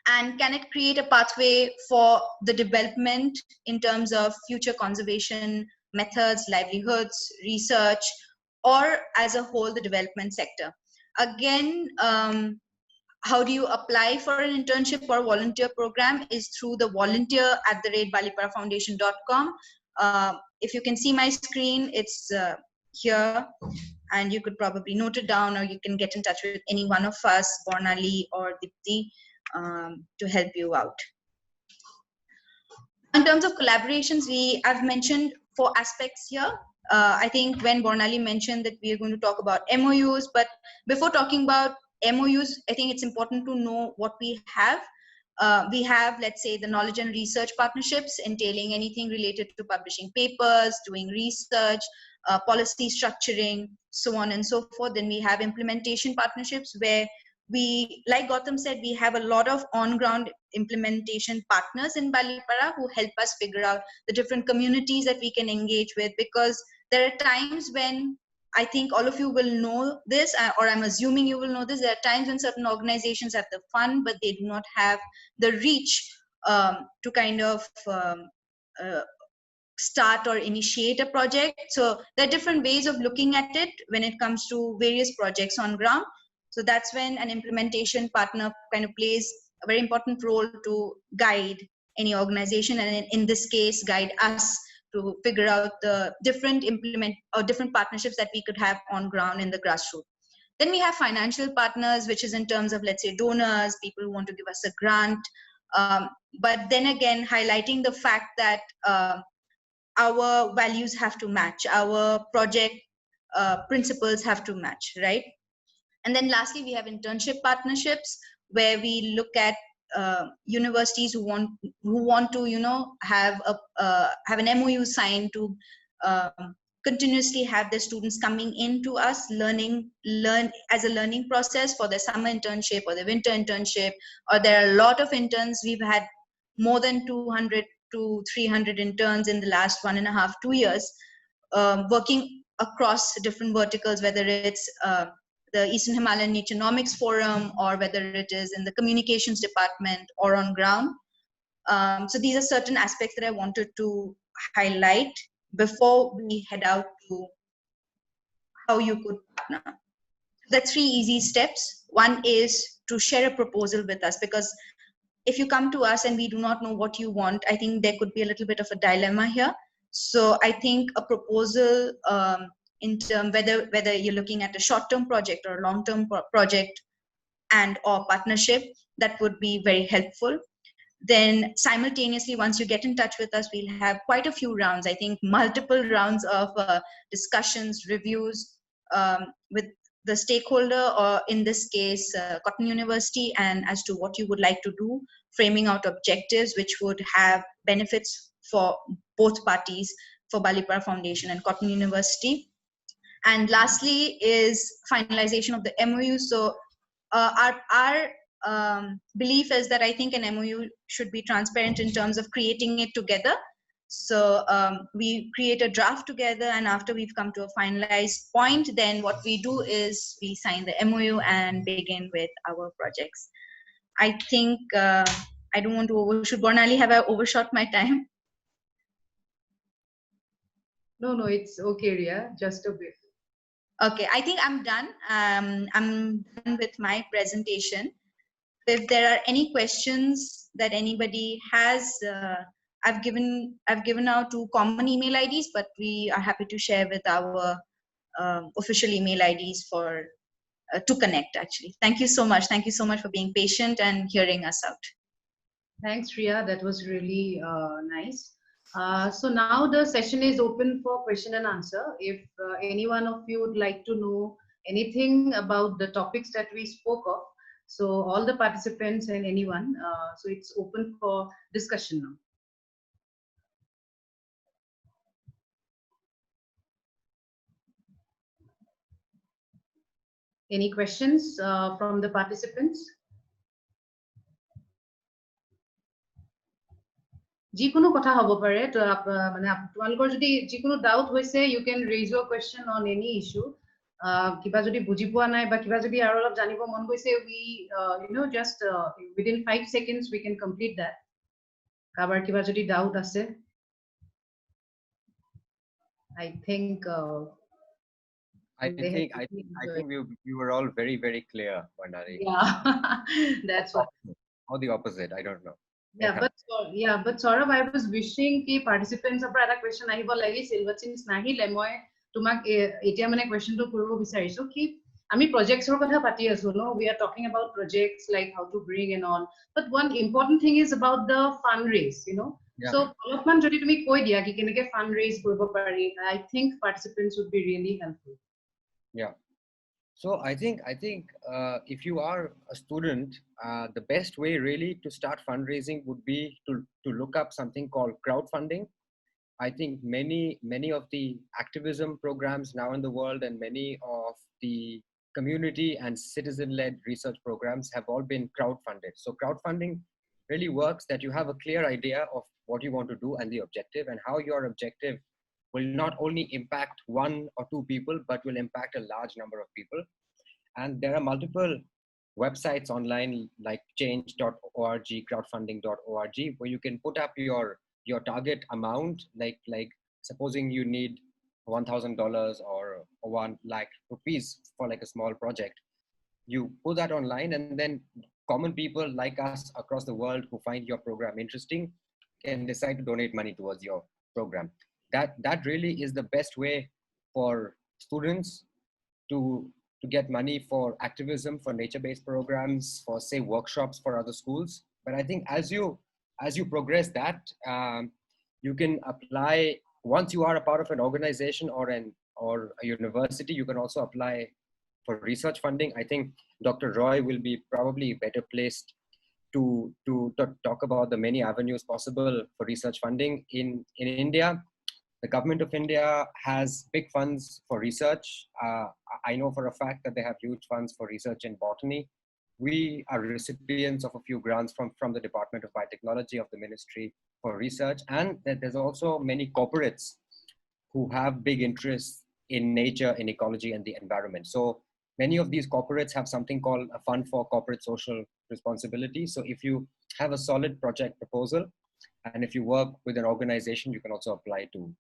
And can it create a pathway for the development in terms of future conservation methods, livelihoods, research, or as a whole, the development sector? Again, how do you apply for an internship or volunteer program is through the volunteer@baliparafoundation.com. If you can see my screen, it's here, and you could probably note it down, or you can get in touch with any one of us, Bornali or Dipti, to help you out. In terms of collaborations, I've mentioned 4 aspects here. I think when Bornali mentioned that we are going to talk about MOUs, but before talking about MOUs, I think it's important to know what we have. We have, let's say, the knowledge and research partnerships entailing anything related to publishing papers, doing research, policy structuring, so on and so forth. Then we have implementation partnerships where we, like Gautam said, we have a lot of on-ground implementation partners in Balipara who help us figure out the different communities that we can engage with, because there are times when I think all of you will know this, or I'm assuming you will know this. There are times when certain organizations have the fund, but they do not have the reach to kind of start or initiate a project. So there are different ways of looking at it when it comes to various projects on ground. So that's when an implementation partner kind of plays a very important role to guide any organization, and in this case, guide us to figure out the different different partnerships that we could have on ground in the grassroots. Then we have financial partners, which is in terms of, let's say, donors, people who want to give us a grant. But then again, highlighting the fact that our values have to match, our project principles have to match, right? And then lastly, we have internship partnerships where we look at universities who want to, you know, have an MOU signed to continuously have their students coming into us, learn as a learning process for their summer internship or their winter internship. Or there are a lot of interns. We've had more than 200 to 300 interns in the last 1.5 to 2 years, working across different verticals, whether it's the Eastern Himalayan Naturenomics Forum, or whether it is in the communications department or on ground. So these are certain aspects that I wanted to highlight before we head out to how you could partner. The 3 easy steps. One is to share a proposal with us, because if you come to us and we do not know what you want, I think there could be a little bit of a dilemma here. So I think a proposal in terms whether you're looking at a short-term project or a long-term project and or partnership, that would be very helpful. Then simultaneously, once you get in touch with us, we'll have quite a few rounds, I think multiple rounds of discussions, reviews with the stakeholder, or in this case, Cotton University, and as to what you would like to do, framing out objectives which would have benefits for both parties, for Balipara Foundation and Cotton University. And lastly is finalization of the MOU. So our belief is that I think an MOU should be transparent in terms of creating it together. So we create a draft together, and after we've come to a finalized point, then what we do is we sign the MOU and begin with our projects. I think I don't want to overshoot. Barnali, have I overshot my time? No, it's okay, Ria, just a bit. Okay, I think I'm done. I'm done with my presentation. If there are any questions that anybody has, I've given out 2 common email IDs, but we are happy to share with our official email IDs for to connect. Actually, thank you so much. Thank you so much for being patient and hearing us out. Thanks, Ria. That was really nice. So now the session is open for question and answer. If any one of you would like to know anything about the topics that we spoke of, so all the participants and anyone, so it's open for discussion now. Any questions from the participants? যিকোনো কথা হ'ব পাৰে তো মানে তোমালোকৰ যদি যিকোনো doubt হৈছে you can raise your question on any issue কিবা যদি বুজি পোৱা নাই বা কিবা যদি আৰু অলপ জানিব মন গৈছে we just within 5 seconds we can complete that কাবাৰ কিবা যদি ডাউট আছে I think we were all very, very clear, Barnali. Yeah, that's what. Or the opposite, I don't know. But Saurabh, I was wishing ki participants apra eta question ahibo lagisil, but since nahile moi tumak etia mane question to koribo bisarisu ki ami projects or kotha pati asu no, we are talking about projects like how to bring and all, but one important thing is about the fundraise, so অলপমান যদি তুমি কৈ দিয়া কি কেনেকে fundraise কৰিব পাৰি, I think participants would be really helpful. Yeah. So I think if you are a student, the best way really to start fundraising would be to look up something called crowdfunding. I think many of the activism programs now in the world and many of the community and citizen-led research programs have all been crowdfunded. So crowdfunding really works that you have a clear idea of what you want to do and the objective, and how your objective will not only impact 1 or 2 people, but will impact a large number of people. And there are multiple websites online like change.org, crowdfunding.org, where you can put up your target amount, like supposing you need $1,000 or 1 lakh rupees for like a small project. You put that online, and then common people like us across the world who find your program interesting can decide to donate money towards your program. That really is the best way for students to get money for activism, for nature-based programs, for say workshops for other schools. But I think as you progress that, you can apply, once you are a part of an organization or a university, you can also apply for research funding. I think Dr. Roy will be probably better placed to talk about the many avenues possible for research funding in India. The government of India has big funds for research. I know for a fact that they have huge funds for research in botany. We are recipients of a few grants from the Department of Biotechnology of the Ministry for research. And there's also many corporates who have big interests in nature, in ecology, and the environment. So many of these corporates have something called a fund for corporate social responsibility. So if you have a solid project proposal, and if you work with an organization, you can also apply to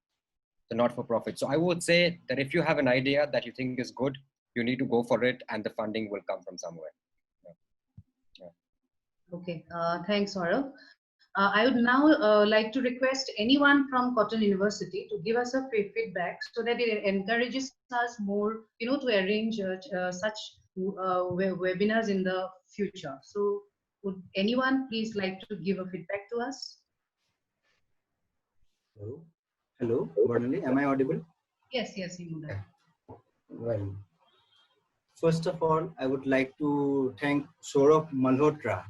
the not-for-profit. So I would say that if you have an idea that you think is good, you need to go for it, and the funding will come from somewhere. Yeah. Okay, thanks, Saurabh. I would now like to request anyone from Cotton University to give us a feedback so that it encourages us more, to arrange such webinars in the future. So would anyone please like to give a feedback to us? Hello, Barnali, am I audible? Yes, you are. Well, first of all, I would like to thank Saurabh Malhotra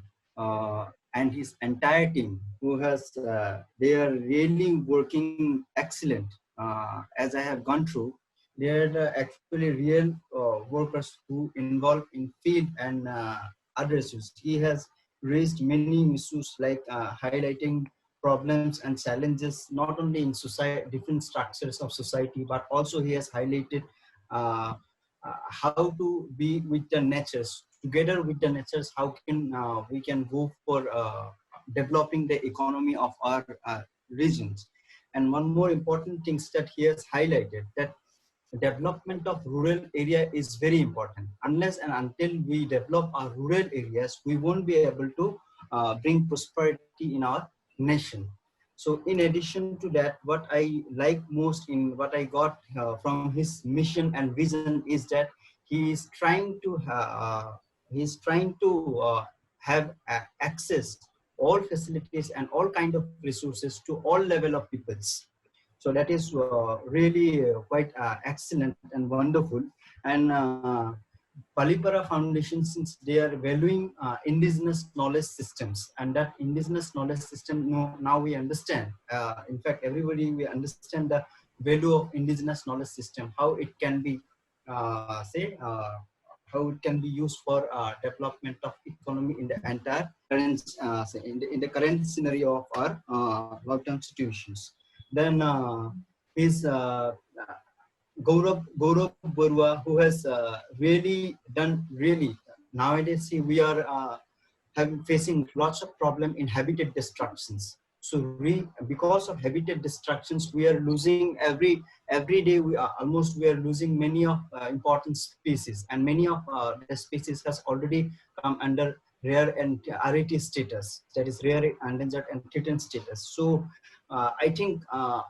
and his entire team, who has they are really working excellent as I have gone through, they are actually real workers who involved in field and other issues. He has raised many issues like highlighting problems and challenges not only in society, different structures of society, but also he has highlighted how to be with the natures. Together with the natures, how can we can go for developing the economy of our regions. And one more important thing that he has highlighted, that development of rural area is very important. Unless and until we develop our rural areas, we won't be able to bring prosperity in our nation. So in addition to that, what I like most in what I got from his mission and vision is that he is trying to have access all facilities and all kind of resources to all level of peoples. So that is really quite excellent and wonderful. And Balipara Foundation, since they are valuing indigenous knowledge systems, and that indigenous knowledge system, now we understand. In fact, everybody we understand the value of indigenous knowledge system, how it can be how it can be used for development of economy in the entire current in the current scenario of our lockdown situations. Then is Gaurav Barua, who has really done nowadays. See, we are facing lots of problem in habitat destructions. So because of habitat destructions, we are losing every day. We are losing many of important species, and many of the species has already come under rare and RAT status, that is rare, endangered, and threatened status. So I think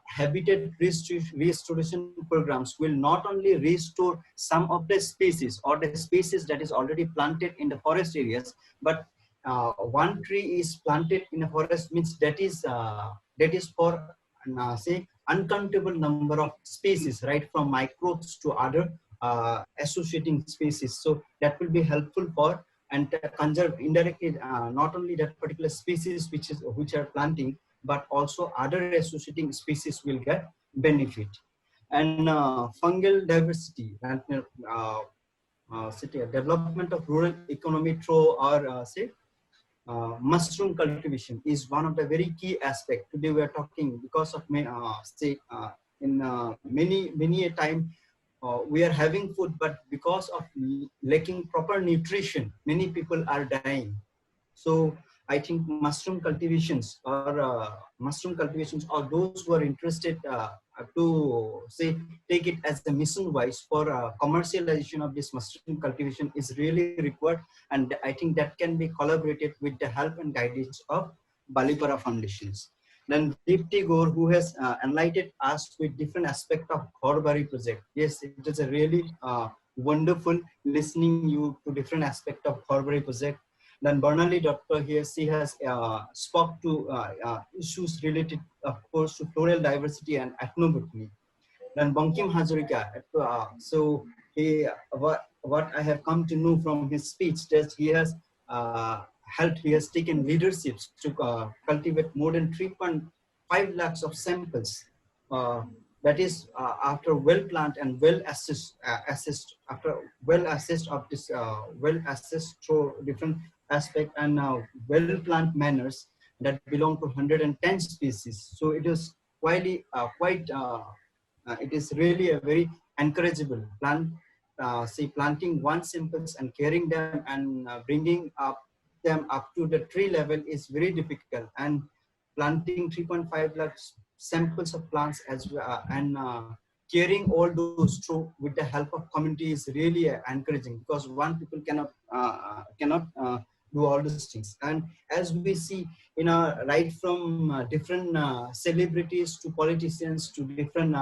habitat restoration programs will not only restore some of the species or the species that is already planted in the forest areas, but one tree is planted in a forest means that is for say uncountable number of species, right from microbes to other associating species. So that will be helpful for and conserve indirectly not only that particular species which are planting, but also other associating species will get benefit. And fungal diversity and development of rural economy through our mushroom cultivation is one of the very key aspects. Today we are talking because of many a time we are having food, but because of lacking proper nutrition, many people are dying. So I think mushroom cultivations or those who are interested to say take it as a mission wise for commercialization of this mushroom cultivation is really required, and I think that can be collaborated with the help and guidance of Balipara Foundations. Then Deepti Gaur, who has enlightened us with different aspects of Ghorbari project. Yes, it is a really wonderful listening you to different aspects of Ghorbari project. Then Barnali Doctor here, she has spoke to issues related, of course, to floral diversity and ethnobotany. Then Bankim Hazarika, so he, what I have come to know from his speech, that he has he has taken leaderships to cultivate more than 3.5 lakhs of samples. That is after well planned and well assessed of this well assessed through different aspect and well planned manners that belong to 110 species. So it is it is really a very encourageable plan. Planting one samples and carrying them and bringing them up to the tree level is very difficult, and planting 3.5 lakh samples of plants as and carrying all those through with the help of community is really encouraging, because one people cannot do all these things. And as we see in right from different celebrities to politicians to different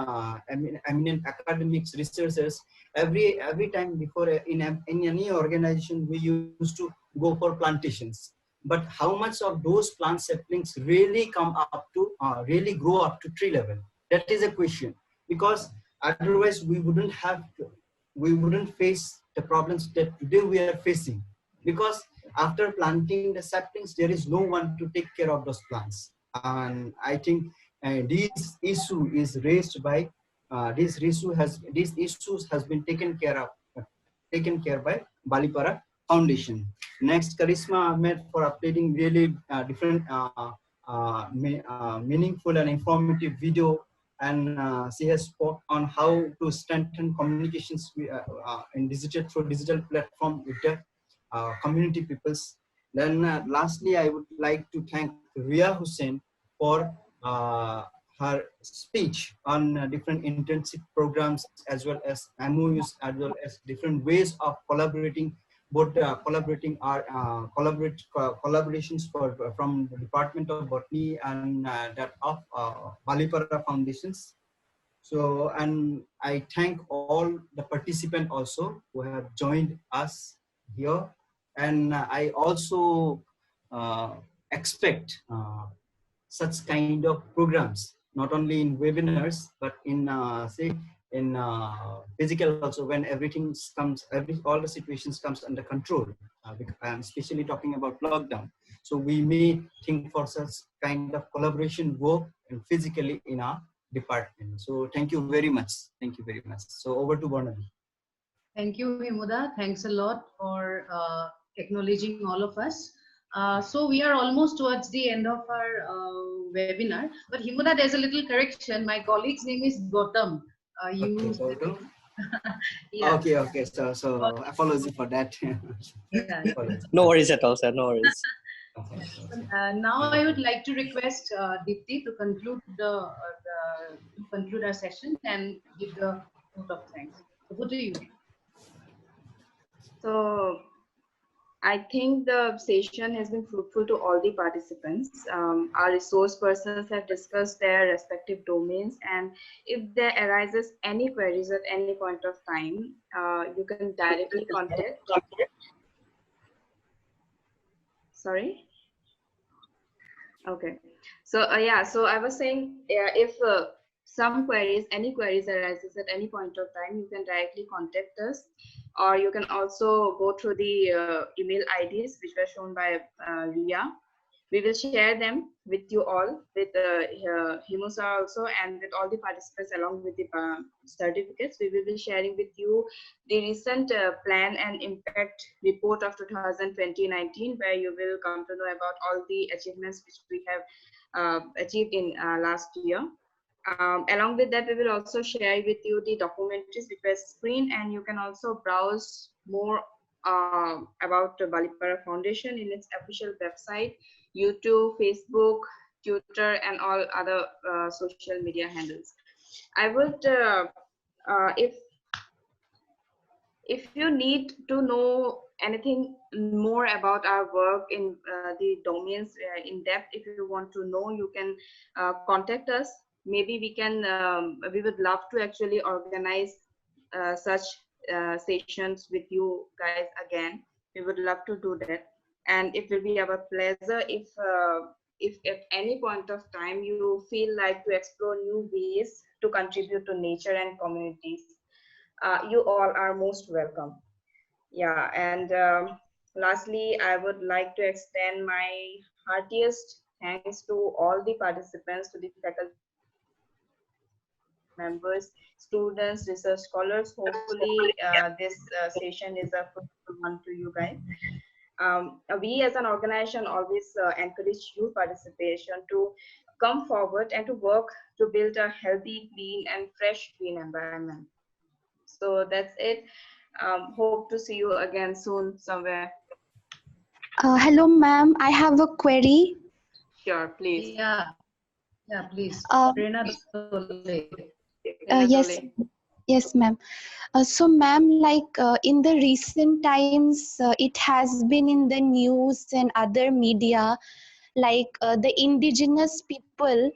eminent academics, researchers, every time before in any organization we used to go for plantations, but how much of those plant saplings really come up to really grow up to tree level? That is a question, because otherwise we wouldn't face the problems that today we are facing, because after planting the saplings there is no one to take care of those plants. And I think and this issue is raised by this issues has been taken care by Balipara Foundation. Next, Karisma Ahmed for uploading really different meaningful and informative video, and she has spoke on how to strengthen communications in digital platform with the community peoples. Then lastly, I would like to thank Ria Hussain for her speech on different internship programs, as well as MOUs, as well as different ways of collaborating, both collaborations from the Department of Botany and that of Balipara Foundations. So, and I thank all the participants also who have joined us here, and I also expect such kind of programs, not only in webinars, but in physical also, when everything comes, all the situations comes under control. I'm especially talking about lockdown. So we may think for such kind of collaboration work and physically in our department. So thank you very much. Thank you very much. So over to Barnaby. Thank you, Himuda. Thanks a lot for acknowledging all of us. So we are almost towards the end of our webinar. But Himuda, there's a little correction. My colleague's name is Gautam. Yeah. Okay. So apology for that. Yeah. No worries at all, sir. No worries. Now I would like to request Deepti to conclude conclude our session and give the vote of thanks. So what do you? So I think the session has been fruitful to all the participants. Our resource persons have discussed their respective domains, and if there arises any queries at any point of time, you can directly contact. Sorry? Okay. So so I was saying, if any queries arises at any point of time, you can directly contact us, or you can also go through the email IDs which were shown by Ria. We will share them with you all, with Himusa also, and with all the participants along with the certificates. We will be sharing with you the recent plan and impact report of 2020-19, where you will come to know about all the achievements which we have achieved in last year. Along with that, we will also share with you the documentaries which were screened, and you can also browse more about the Balipara Foundation in its official website, YouTube, Facebook, Twitter, and all other social media handles. I would, if you need to know anything more about our work in the domains in depth, if you want to know, you can contact us. Maybe we can, we would love to actually organize such sessions with you guys again. We would love to do that, and it will be our pleasure if at any point of time you feel like to explore new ways to contribute to nature and communities. You all are most welcome. Yeah, and lastly, I would like to extend my heartiest thanks to all the participants, to the faculty members, students, research scholars. Hopefully this session is a fruitful one to you guys. We as an organization always encourage youth participation to come forward and to work to build a healthy, clean and fresh green environment. So that's it. Hope to see you again soon somewhere. Hello ma'am, I have a query. Sure, please. Yeah, please. Yes ma'am. So ma'am, like in the recent times, it has been in the news and other media, like the indigenous people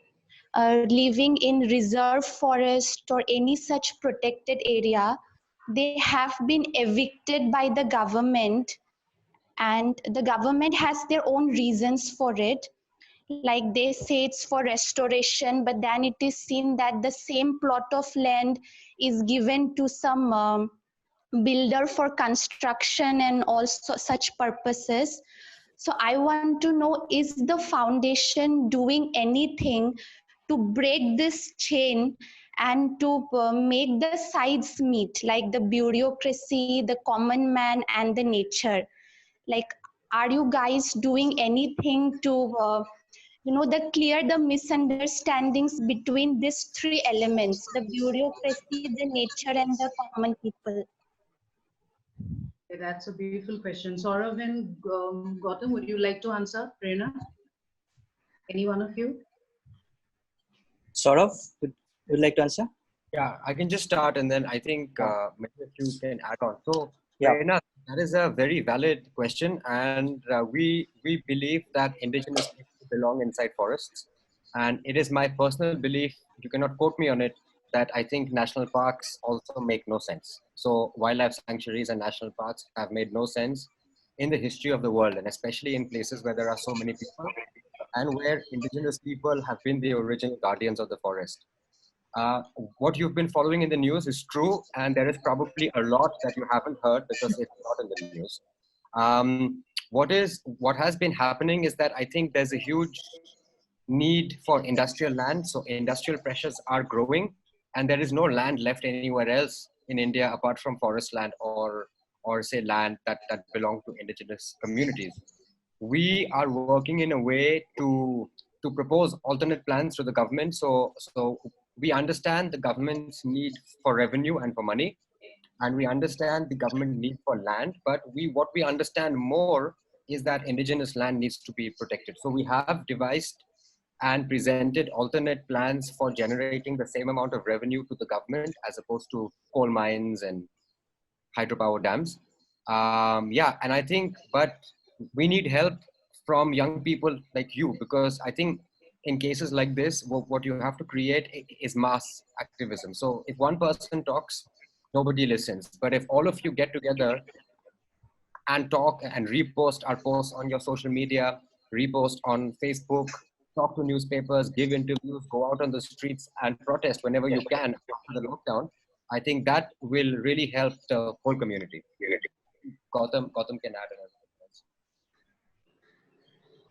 living in reserve forest or any such protected area, they have been evicted by the government, and the government has their own reasons for it. Like they say it's for restoration, but then it is seen that the same plot of land is given to some builder for construction and also such purposes. So I want to know, is the foundation doing anything to break this chain and to make the sides meet, like the bureaucracy, the common man, and the nature? Like, are you guys doing anything to clear the misunderstandings between these three elements: the bureaucracy, the nature, and the common people? Okay, that's a beautiful question. Saurav and Gautam, would you like to answer? Prerna? Any one of you? Saurav, would you like to answer? Yeah, I can just start, and then I think maybe a few can add on. So, Yeah. Prerna, that is a very valid question, and we believe that indigenous people belong inside forests, and it is my personal belief. You cannot quote me on it. That I think national parks also make no sense. So wildlife sanctuaries and national parks have made no sense in the history of the world, and especially in places where there are so many people and where indigenous people have been the original guardians of the forest. What you've been following in the news is true, and there is probably a lot that you haven't heard because it's not in the news. What has been happening is that I think there's a huge need for industrial land. So industrial pressures are growing, and there is no land left anywhere else in India apart from forest land or say land that belong to indigenous communities. We are working in a way to propose alternate plans to the government. So we understand the government's need for revenue and for money, and we understand the government need for land, but what we understand more is that indigenous land needs to be protected. So we have devised and presented alternate plans for generating the same amount of revenue to the government as opposed to coal mines and hydropower dams. Yeah, and I think, but we need help from young people like you, because I think in cases like this, what you have to create is mass activism. So if one person talks, nobody listens. But if all of you get together and talk and repost our posts on your social media, repost on Facebook, talk to newspapers, give interviews, go out on the streets and protest whenever you can after the lockdown, I think that will really help the whole community. Gautam can add another.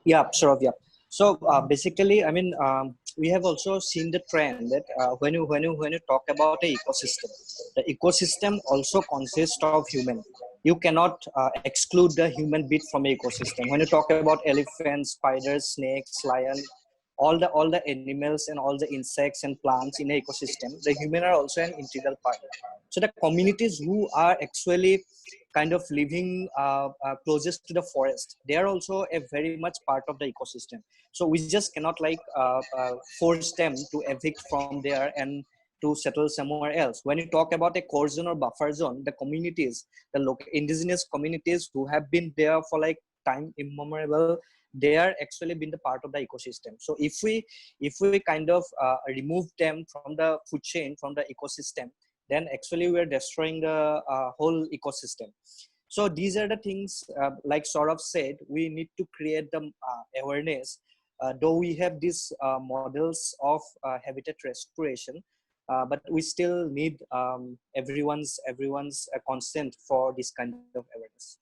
Yeah, sure. Yeah. So basically, I mean, we have also seen the trend that when you talk about the ecosystem also consists of human. You cannot exclude the human bit from the ecosystem. When you talk about elephants, spiders, snakes, lion, all the animals and all the insects and plants in the ecosystem, the human are also an integral part. So the communities who are actually kind of living closest to the forest, they are also a very much part of the ecosystem. So we just cannot like force them to evict from there and to settle somewhere else. When you talk about a core zone or buffer zone, the communities, the local indigenous communities who have been there for like time immemorial, they are actually been the part of the ecosystem. So if we kind of remove them from the food chain, from the ecosystem, then actually we're destroying the whole ecosystem. So these are the things, like Saurav said, we need to create the awareness. Though we have these models of habitat restoration, but we still need everyone's consent for this kind of awareness.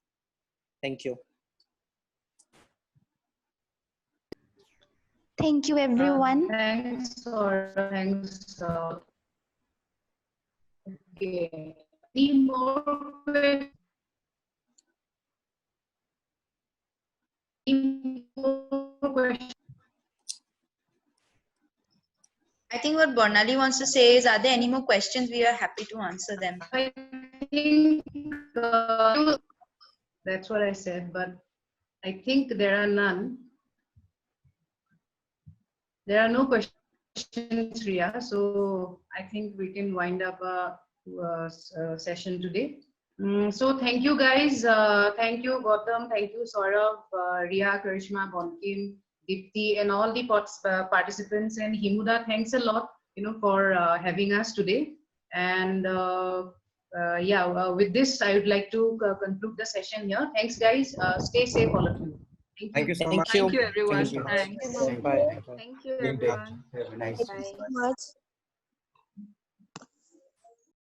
Thank you. Thank you, everyone. Thanks, Saurav. Thanks. Okay. Any more questions? I think what Barnali wants to say is, are there any more questions? We are happy to answer them. I think that's what I said, but I think there are none. There are no questions, Riya. So I think we can wind up a session today. So thank you guys. Thank you, Gautam. Thank you, Saurav, Riya, Karishma, Bonkim, Dipti, and all the participants. And Himuda, thanks a lot, for having us today. And with this, I would like to conclude the session here. Thanks, guys. Stay safe, all of you. Thank you so much. Thank you, everyone. Thank you. Thanks. Bye. Thank you, everyone. Have a nice Thank you so much.